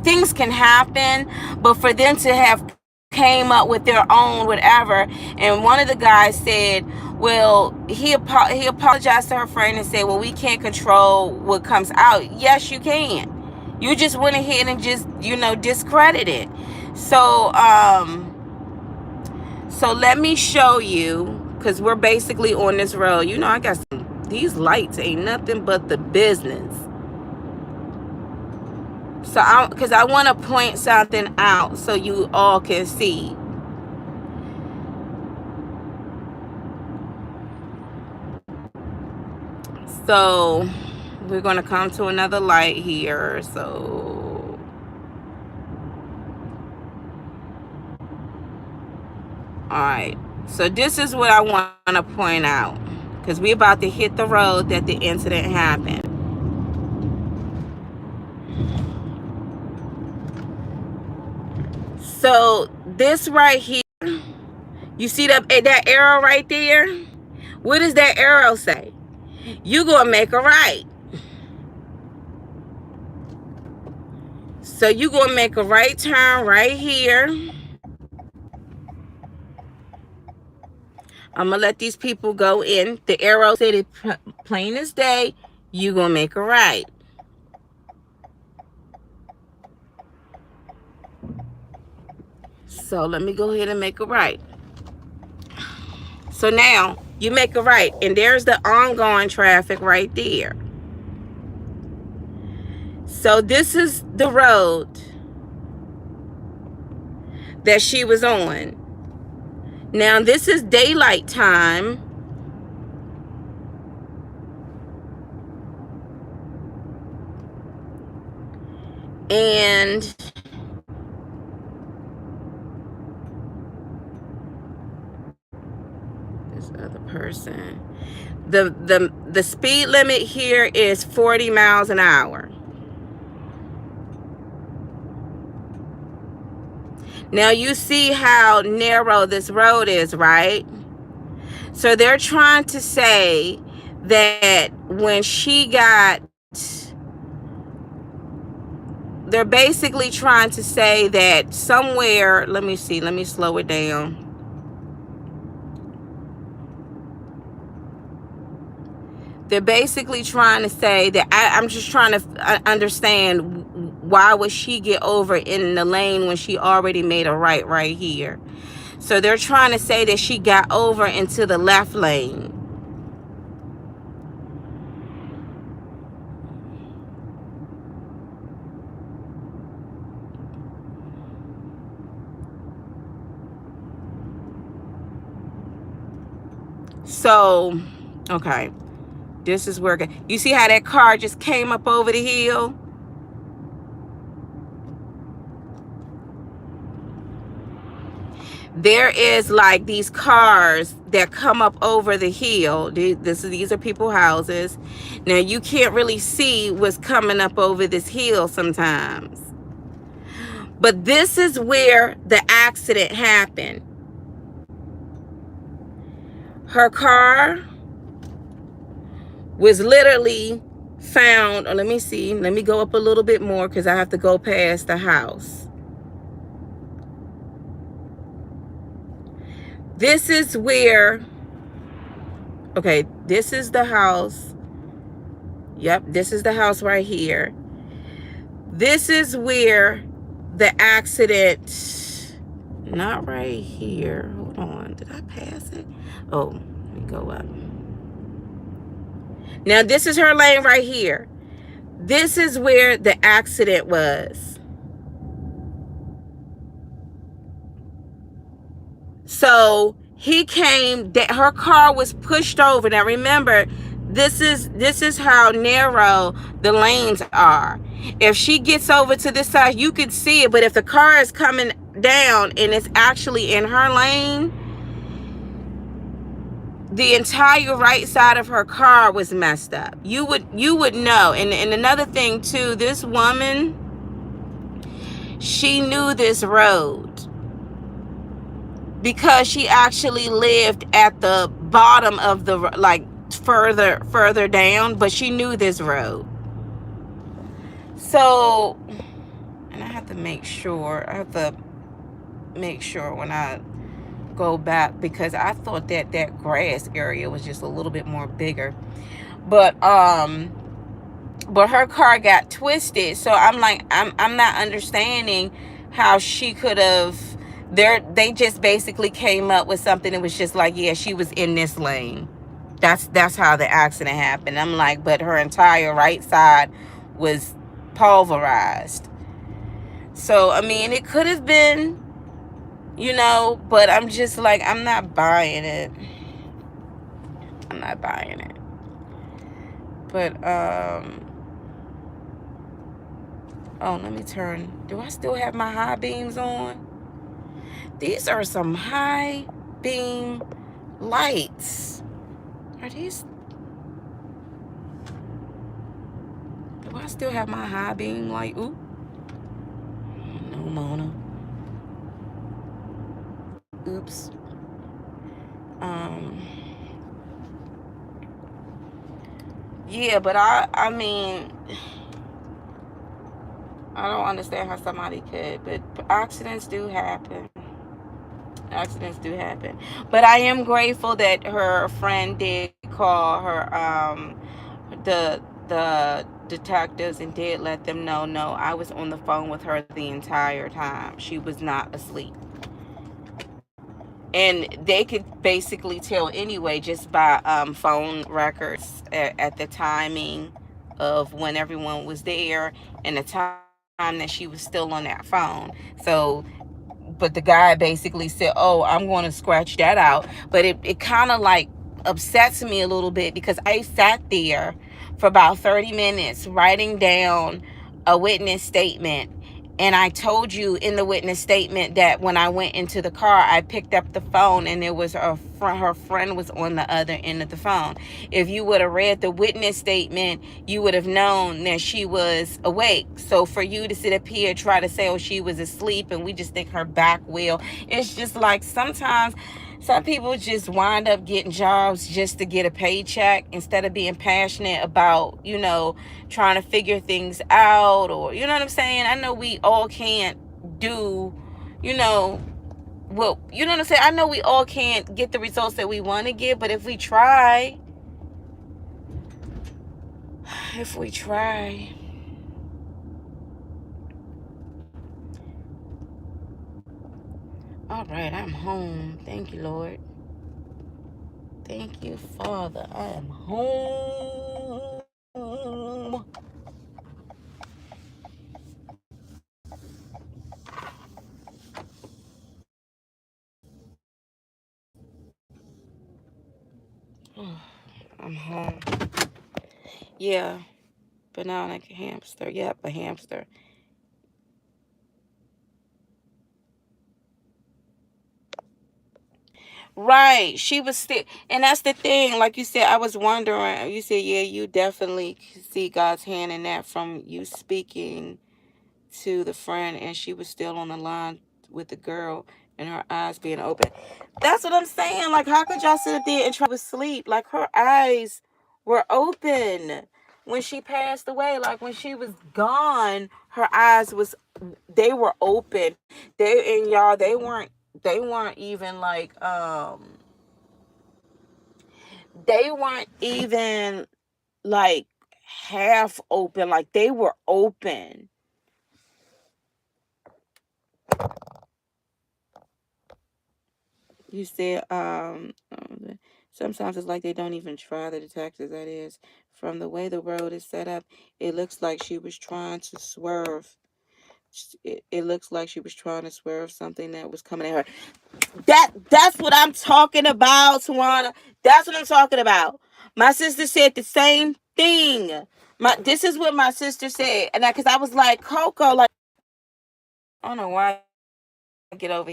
Things can happen, but for them to have came up with their own whatever. And one of the guys said, well, he apologized to her friend and said, well, we can't control what comes out. Yes, you can. You just went ahead and just, discredit it. So let me show you, because we're basically on this road. I got these lights ain't nothing but the business. So because I want to point something out so you all can see. So we're going to come to another light here. So all right. So this is what I want to point out, because we're about to hit the road that the incident happened. So this right here, you see that arrow right there? What does that arrow say? You gonna make a right. So you gonna make a right turn right here. I'm gonna let these people go in. The arrow said it plain as day. You gonna make a right. So let me go ahead and make a right. So now you make a right, and there's the ongoing traffic right there. So this is the road that she was on. Now this is daylight time. And this other person, the speed limit here is 40 miles an hour. Now you see how narrow this road is, right? So they're trying to say that when she got, they're basically trying to say that somewhere, let me see, let me slow it down. They're basically trying to say that I'm just trying to understand, why would she get over in the lane when she already made a right here? So they're trying to say that she got over into the left lane. So, okay, this is where, you see how that car just came up over the hill? There is like these cars that come up over the hill. These are people's houses. Now you can't really see what's coming up over this hill sometimes. But this is where the accident happened. Her car was literally found, let me see, let me go up a little bit more because I have to go past the house. This is where, okay, this is the house. Yep, this is the house right here. This is where the accident, not right here. Hold on, did I pass it? Oh, let me go up. Now this is her lane right here. This is where the accident was. So he came, that her car was pushed over. Now remember, this is how narrow the lanes are. If she gets over to this side, you could see it, but if the car is coming down and it's actually in her lane, the entire right side of her car was messed up. You would know. And another thing too, this woman, she knew this road because she actually lived at the bottom of the, like further down, but she knew this road. So, and I have to make sure when I go back, because I thought that grass area was just a little bit more bigger, but her car got twisted. So I'm like, I'm not understanding how she could have, they just basically came up with something that was just like, yeah, she was in this lane. That's how the accident happened. I'm like, but her entire right side was pulverized. So I mean, it could have been, but I'm just like, I'm not buying it. I'm not buying it. But oh, let me turn. Do I still have my high beams on? These are some high beam lights. Are these? Do I still have my high beam light? Ooh. No, Mona. Oops. Yeah, but I mean, I don't understand how somebody could, but accidents do happen. Accidents do happen. But I am grateful that her friend did call her, the detectives, and did let them know, no, I was on the phone with her the entire time. She was not asleep. And they could basically tell anyway, just by phone records at the timing of when everyone was there and the time that she was still on that phone. So but the guy basically said, oh, I'm going to scratch that out. But it kind of like upsets me a little bit because I sat there for about 30 minutes writing down a witness statement. And I told you in the witness statement that when I went into the car, I picked up the phone and there was her friend was on the other end of the phone. If you would have read the witness statement, you would have known that she was awake. So for you to sit up here try to say, oh, she was asleep and we just think her back will, it's just like sometimes some people just wind up getting jobs just to get a paycheck instead of being passionate about, trying to figure things out, or, you know what I'm saying? I know we all can't do, you know, well, you know what I'm saying? I know we all can't get the results that we want to get, but if we try, all right, I'm home. Thank you, Lord. Thank you, Father. I am home. I'm home. Yeah, but now like a hamster. Yep, a hamster. Right. She was still, and that's the thing. Like you said, I was wondering. You said, yeah, you definitely see God's hand in that from you speaking to the friend, and she was still on the line with the girl, and her eyes being open. That's what I'm saying. Like, how could y'all sit there and try to sleep? Like, her eyes were open when she passed away. Like, when she was gone, her eyes was they were open. And y'all, they weren't even like they weren't even like half open. Like, they were open. You said sometimes it's like they don't even try, the detectives, that is. From the way the road is set up, it looks like she was trying to swerve. It looks like she was trying to swerve something that was coming at her. That's what I'm talking about, Tawana. That's what I'm talking about. My sister said the same thing. This is what my sister said, and because I was like, Coco, like, I don't know why I get over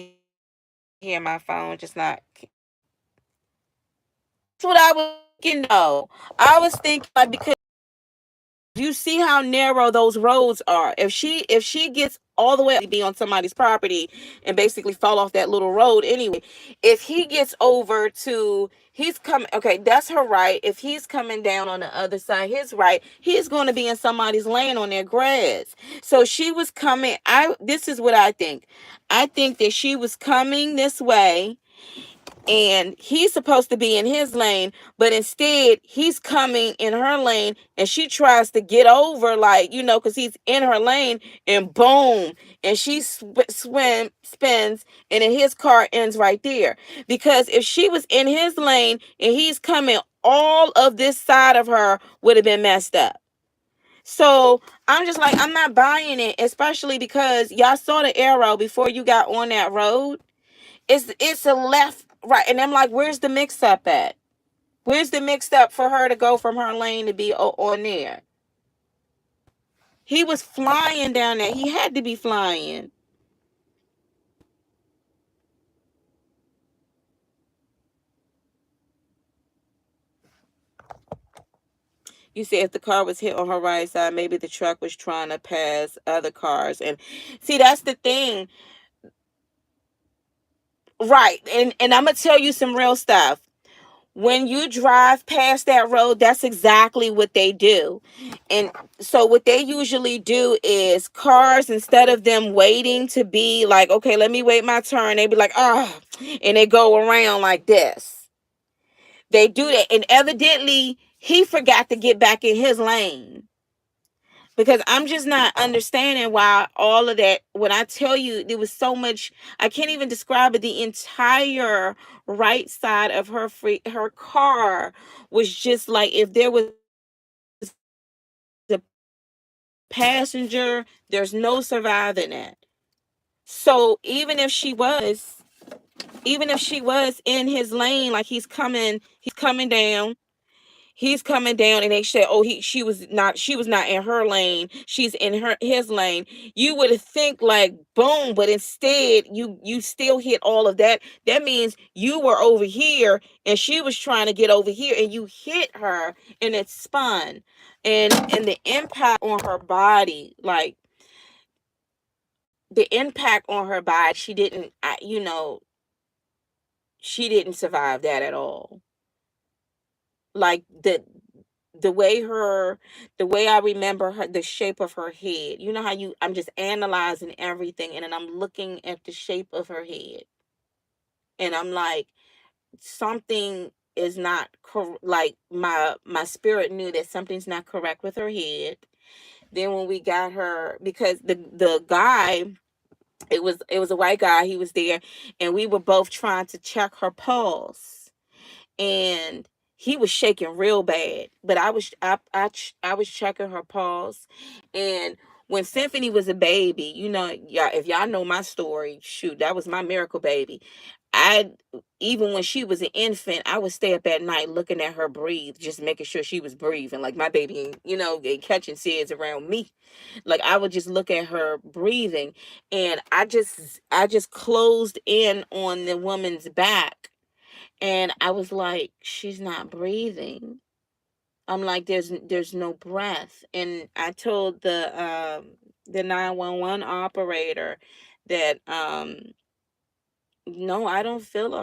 here, my phone just not. That's what I was thinking. Though I was thinking, like, because you see how narrow those roads are. If she gets all the way up, be on somebody's property and basically fall off that little road anyway. If he gets over to he's coming, okay, that's her right. If he's coming down on the other side, his right, he's going to be in somebody's lane on their grass. So she was coming. This is what I think. I think that she was coming this way and he's supposed to be in his lane, but instead he's coming in her lane and she tries to get over, like, because he's in her lane, and boom, and she spins, and then his car ends right there. Because if she was in his lane and he's coming, all of this side of her would have been messed up. So I'm just like, I'm not buying it, especially because y'all saw the arrow before you got on that road. It's a left, right, and I'm like, where's the mix up at? Where's the mix up for her to go from her lane to be on there? He was flying down there. He had to be flying. You said if the car was hit on her right side, maybe the truck was trying to pass other cars. And see, that's the thing. Right. And I'm gonna tell you some real stuff. When you drive past that road, that's exactly what they do. And so what they usually do is cars, instead of them waiting to be like, okay, let me wait my turn, they be like, oh, and they go around like this. They do that. And evidently he forgot to get back in his lane. Because I'm just not understanding why all of that. When I tell you, there was so much, I can't even describe it. The entire right side of her car was just like, if there was a passenger, there's no surviving it. So even if she was in his lane, like he's coming down, and they said, oh, she was not in her lane, she's in his lane. You would think like boom, but instead you still hit all of that. That means you were over here and she was trying to get over here, and you hit her, and it spun. And the impact on her body, like the impact on her body, she didn't, she didn't survive that at all. Like the way the way I remember her, the shape of her head. You know how I'm just analyzing everything, and then I'm looking at the shape of her head, and I'm like, something is not like my spirit knew that something's not correct with her head. Then when we got her, because the guy, it was a white guy, he was there, and we were both trying to check her pulse, and he was shaking real bad. But I was checking her pulse, and when Symphony was a baby, y'all, if y'all know my story, shoot, that was my miracle baby. I Even when she was an infant, I would stay up at night looking at her breathe, just making sure she was breathing, like my baby, ain't catching SIDS around me. Like I would just look at her breathing, and I just closed in on the woman's back, and I was like, she's not breathing. I'm like, there's no breath. And I told the 911 operator that no, I don't feel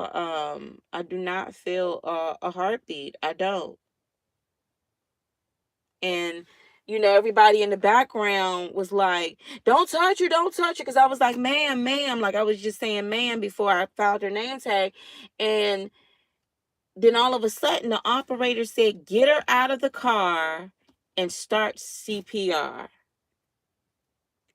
I do not feel a heartbeat. I don't. And everybody in the background was like, don't touch her, don't touch her, because I was like, ma'am, like I was just saying ma'am before I filed her name tag. And then all of a sudden, the operator said, get her out of the car and start CPR.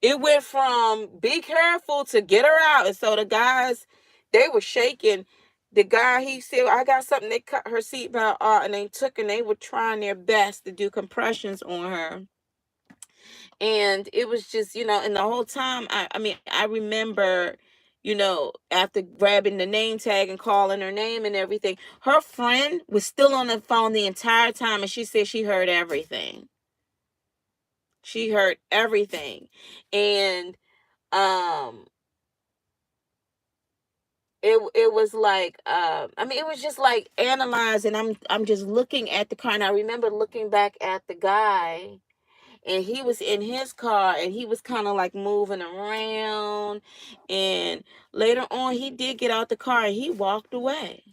It went from be careful to get her out. And so the guys, they were shaking. The guy, he said, I got something. They cut her seatbelt off, and they were trying their best to do compressions on her. And it was just, and the whole time, I mean, I remember, after grabbing the name tag and calling her name and everything, her friend was still on the phone the entire time, and she said she heard everything. She heard everything. And it was like, I mean, it was just like analyzing. I'm just looking at the car, and I remember looking back at the guy, and he was in his car, and he was kind of like moving around. And later on, he did get out the car, and he walked away.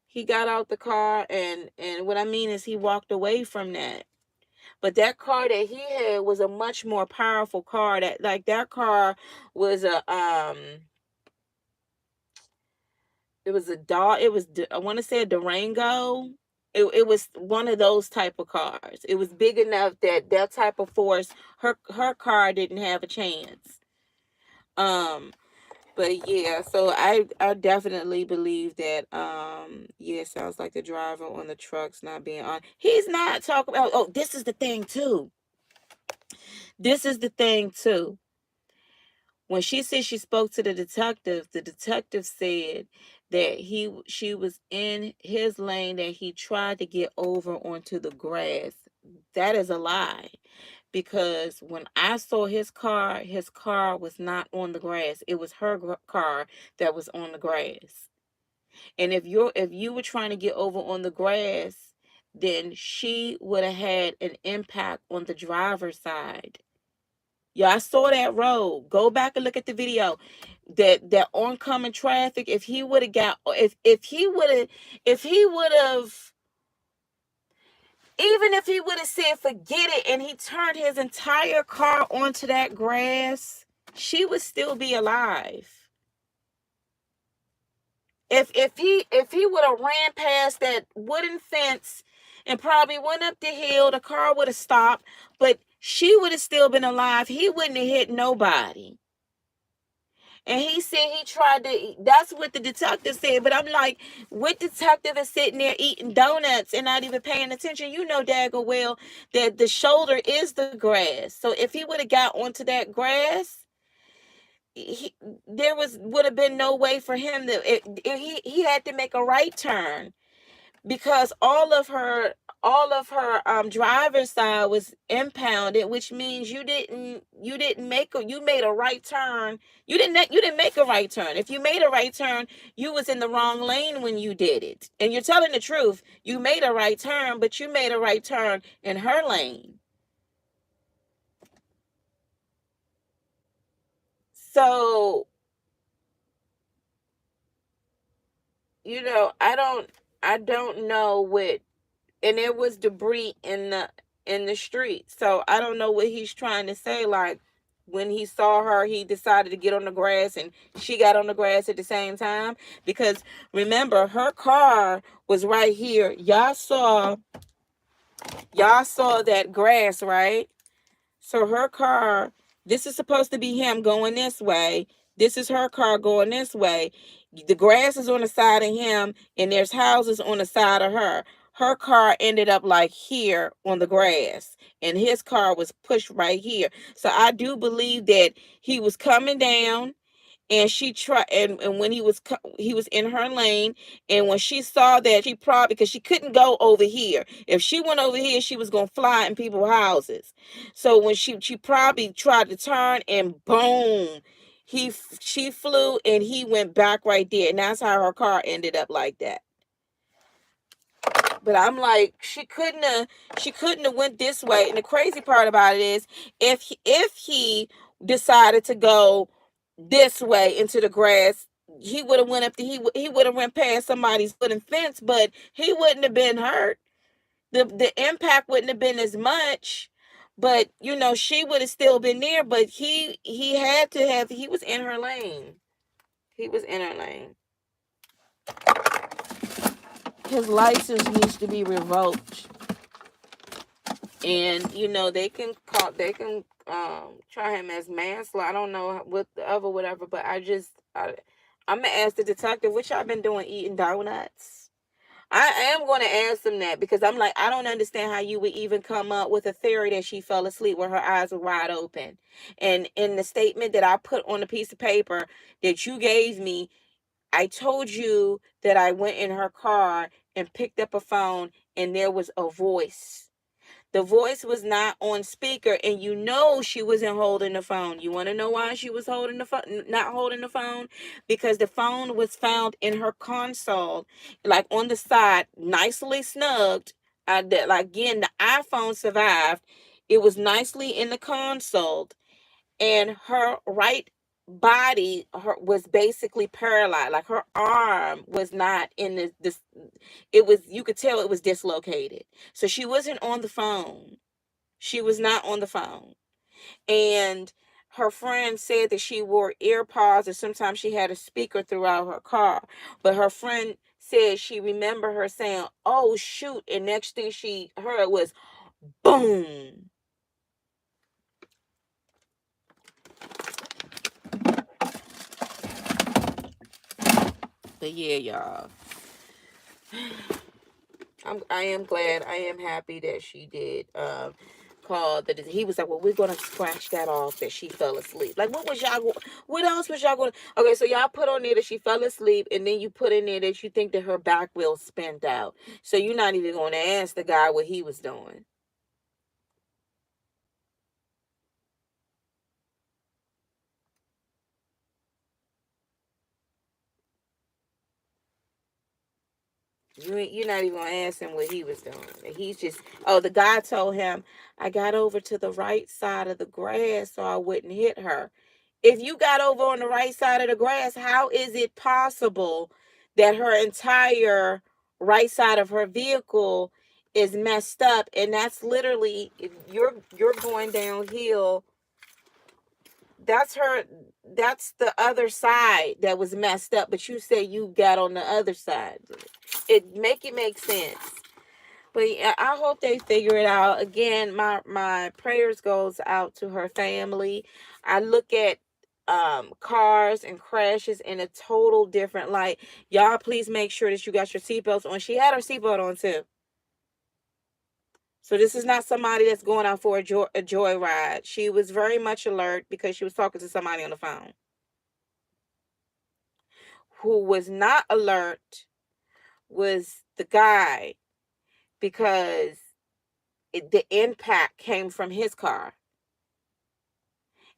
He got out the car, and what I mean is he walked away from that. But that car that he had was a much more powerful car. That car was it was a dog. It was, I want to say, a Durango. It was one of those type of cars. It was big enough that type of force, her car didn't have a chance. But yeah, so I definitely believe that yeah, it sounds like the driver on the truck's not being on. He's not talking about. Oh, this is the thing too. This is the thing too. When she said she spoke to the detective said that she was in his lane, that he tried to get over onto the grass. That is a lie, because when I saw his car was not on the grass. It was her car that was on the grass. And if you were trying to get over on the grass, then she would have had an impact on the driver's side. Yeah, I saw that road. Go back and look at the video. That oncoming traffic. If he would have got, if he would have, even if he would have said forget it, and he turned his entire car onto that grass, she would still be alive. If he would have ran past that wooden fence and probably went up the hill, the car would have stopped, but she would have still been alive. He wouldn't have hit nobody. And he said he tried to, that's what the detective said. But I'm like, what detective is sitting there eating donuts and not even paying attention? You know daggone well that the shoulder is the grass. So if he would have got onto that grass, he, there would have been no way for him to, he had to make a right turn, because all of her driver's side was impounded, which means you didn't make a, you made a right turn. You didn't make a right turn. If you made a right turn, you was in the wrong lane when you did it. And you're telling the truth. You made a right turn, but you made a right turn in her lane. So, I don't know what, and there was debris in the street. So I don't know what he's trying to say. Like, when he saw her, he decided to get on the grass, and she got on the grass at the same time. Because remember, her car was right here. Y'all saw that grass, right? So her car, this is supposed to be him going this way. This is her car going this way. The grass is on the side of him, and there's houses on the side of her. Her car ended up like here on the grass, and his car was pushed right here. So I do believe that he was coming down, and she tried, and when he was in her lane, and when she saw that, she probably, because she couldn't go over here. If she went over here, she was gonna fly in people's houses. So when she probably tried to turn, and boom, she flew, and he went back right there, and that's how her car ended up like that. But I'm like, she couldn't have went this way. And the crazy part about it is, if he decided to go this way into the grass, he would have went up he would have went past somebody's wooden fence, but he wouldn't have been hurt. The impact wouldn't have been as much, but she would have still been there. But he was in her lane. He was in her lane. His license needs to be revoked. And they can try him as manslaughter. I don't know what the other whatever, but I'm gonna ask the detective, what y'all been doing, eating donuts? I am going to ask him that, because I'm like, I don't understand how you would even come up with a theory that she fell asleep when her eyes were wide open. And in the statement that I put on a piece of paper that you gave me, I told you that I went in her car and picked up a phone, and there was a voice. The voice was not on speaker, and she wasn't holding the phone. You want to know why she was holding the phone, not holding the phone? Because the phone was found in her console, like on the side, nicely snugged. Like, again, the iPhone survived. It was nicely in the console, and her right body was basically paralyzed. Like, her arm was not in this. It was, you could tell it was dislocated. So she wasn't on the phone. She was not on the phone. And her friend said that she wore ear pods, or sometimes she had a speaker throughout her car. But her friend said she remembered her saying, "Oh shoot," and next thing she heard was boom. But yeah, y'all. I am glad. I am happy that she did call that. He was like, "Well, we're gonna scratch that off that she fell asleep." Like, what else was y'all going? Okay, so y'all put on there that she fell asleep, and then you put in there that you think that her back wheel spent out. So you're not even going to ask the guy what he was doing. You're not even gonna ask him what he was doing. He's just, oh, the guy told him, "I got over to the right side of the grass so I wouldn't hit her." If you got over on the right side of the grass, how is it possible that her entire right side of her vehicle is messed up? And that's literally, if you're going downhill. That's the other side that was messed up, but you say you got on the other side. It make sense. But yeah, I hope they figure it out. Again, my prayers goes out to her family. I look at cars and crashes in a total different light. Y'all, please make sure that you got your seatbelts on. She had her seatbelt on too. So this is not somebody that's going out for a joyride. She was very much alert because she was talking to somebody on the phone. who was not alert was the guy, because the impact came from his car.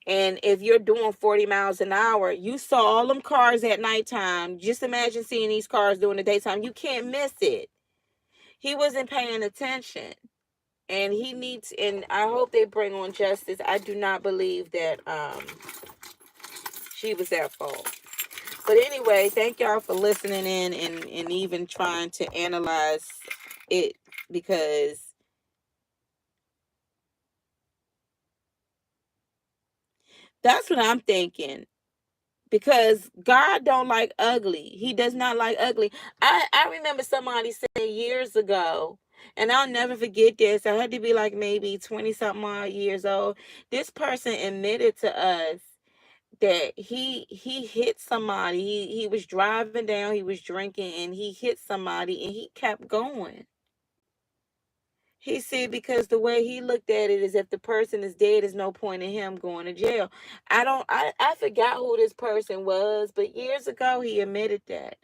And if you're doing 40 miles an hour, you saw all them cars at nighttime. Just imagine seeing these cars during the daytime. You can't miss it. He wasn't paying attention. And he needs, and I hope they bring on justice. I do not believe that she was at fault. But anyway, thank y'all for listening in and even trying to analyze it, because that's what I'm thinking. Because God don't like ugly. He does not like ugly. I remember somebody saying years ago, and I'll never forget this. I had to be like maybe 20 something odd years old. This person admitted to us that he hit somebody. He was driving down, he was drinking, and he hit somebody, and he kept going. He said because the way he looked at it is, if the person is dead, there's no point in him going to jail. I forgot who this person was, but years ago he admitted that.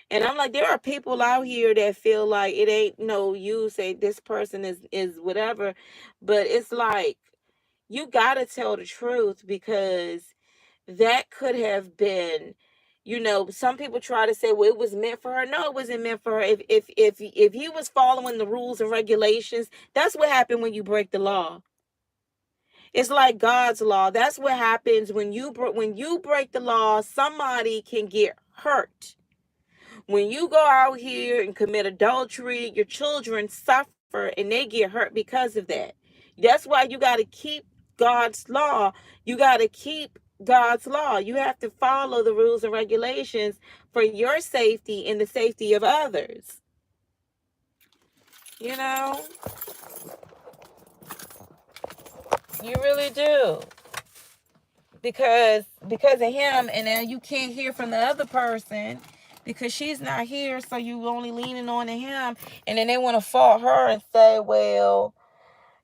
And I'm like, there are people out here that feel like it ain't no use, say this person is whatever. But it's like, you gotta tell the truth, because that could have been, some people try to say, well, it was meant for her. No, it wasn't meant for her. If he was following the rules and regulations, that's what happened when you break the law. It's like God's law. That's what happens when you break the law. Somebody can get hurt. When you go out here and commit adultery, your children suffer and they get hurt because of that. That's why you got to keep God's law. You got to keep God's law. You have to follow the rules and regulations for your safety and the safety of others. You know, you really do. Because of him, and then you can't hear from the other person because she's not here, so you only leaning on to him, and then they want to fault her and say, well,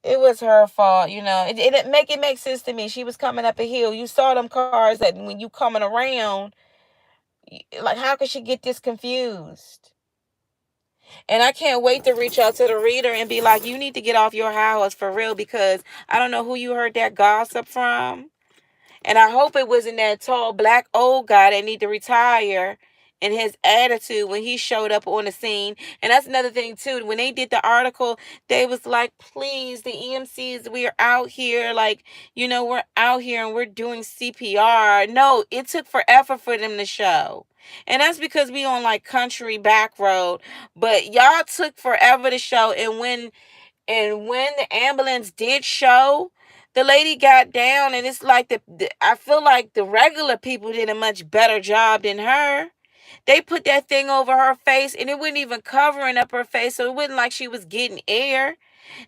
it was her fault. It make sense to me. She was coming up a hill. You saw them cars that when you coming around, like, how could she get this confused? And I can't wait to reach out to the reader and be like, you need to get off your house for real, because I don't know who you heard that gossip from. And I hope it wasn't that tall black old guy that need to retire, and his attitude when he showed up on the scene. And that's another thing too. When they did the article, they was like, please, the EMCs, we are out here, like, we're out here and we're doing CPR. No, it took forever for them to show. And that's because we on like country back road. But y'all took forever to show. And when the ambulance did show, the lady got down, and it's like I feel like the regular people did a much better job than her. They put that thing over her face, and it wasn't even covering up her face, so it wasn't like she was getting air.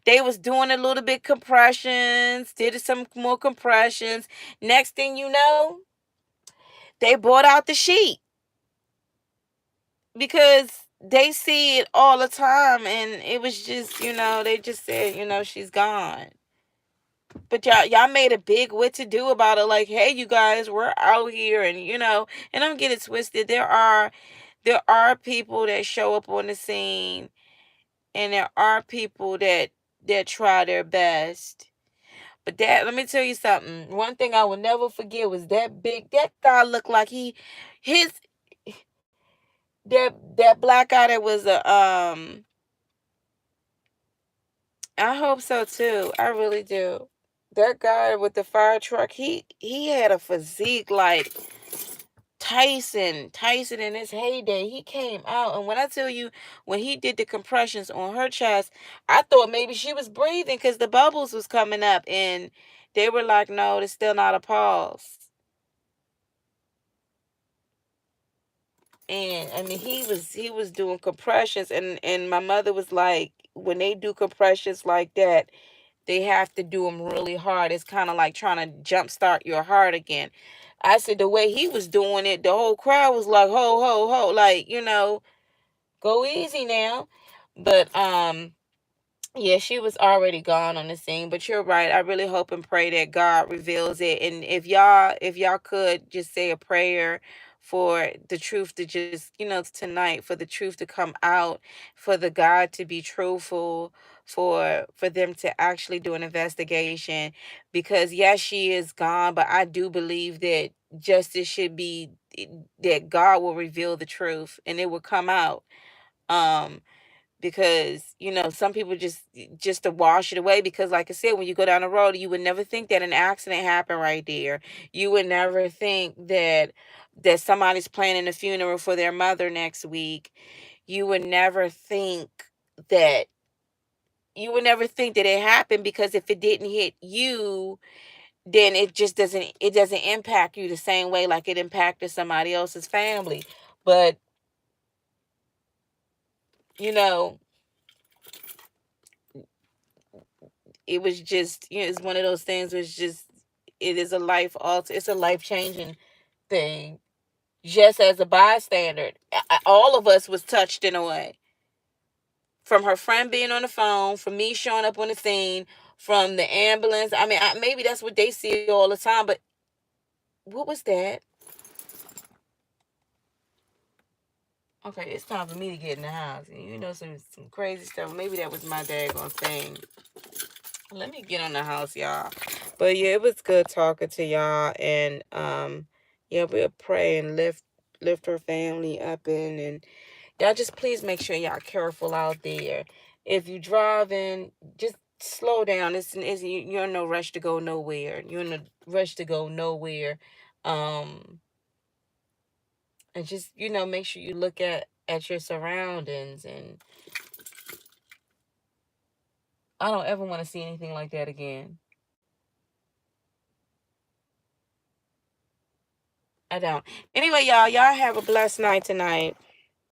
They was doing a little bit compressions, did some more compressions. Next thing you know, they brought out the sheet, because they see it all the time, and it was just, they just said, she's gone. But y'all made a big what to do about it. Like, hey, you guys, we're out here, and and don't get it twisted. There are people that show up on the scene, and there are people that try their best. But let me tell you something. One thing I will never forget was that guy looked like his that black guy that was a I hope so too. I really do. That guy with the fire truck, he had a physique like Tyson in his heyday. He came out, and when I tell you, when he did the compressions on her chest, I thought maybe she was breathing because the bubbles was coming up, and they were like, no, there's still not a pulse. And I mean, he was doing compressions, and my mother was like, when they do compressions like that, they have to do them really hard. It's kind of like trying to jumpstart your heart again. I said the way he was doing it, the whole crowd was like, ho, ho, ho, like, go easy now. But yeah, she was already gone on the scene. But you're right. I really hope and pray that God reveals it. And if y'all could just say a prayer for the truth to just, tonight, for the truth to come out, for the God to be truthful, for them to actually do an investigation. Because yes, she is gone, but I do believe that justice should be, that God will reveal the truth and it will come out. Um, because some people just to wash it away, because like I said, when you go down the road, you would never think that an accident happened right there. You would never think that somebody's planning a funeral for their mother next week. You would never think that it happened, because if it didn't hit you, then it doesn't impact you the same way like it impacted somebody else's family. But you know it was just, it's one of those things where it is a it's a life changing thing. Just as a bystander, all of us was touched in a way. From her friend being on the phone, from me showing up on the scene, from the ambulance. I mean, maybe that's what they see all the time, but what was that? Okay, it's time for me to get in the house. Some crazy stuff. Maybe that was my daggone thing. Let me get on the house, y'all. But yeah, it was good talking to y'all, and yeah, we'll pray and lift her family up and y'all just please make sure y'all careful out there. If you driving, just slow down. You're in no rush to go nowhere. You're in a rush to go nowhere. Um, and just make sure you look at your surroundings. And I don't ever want to see anything like that again. I don't. Anyway, y'all have a blessed night tonight.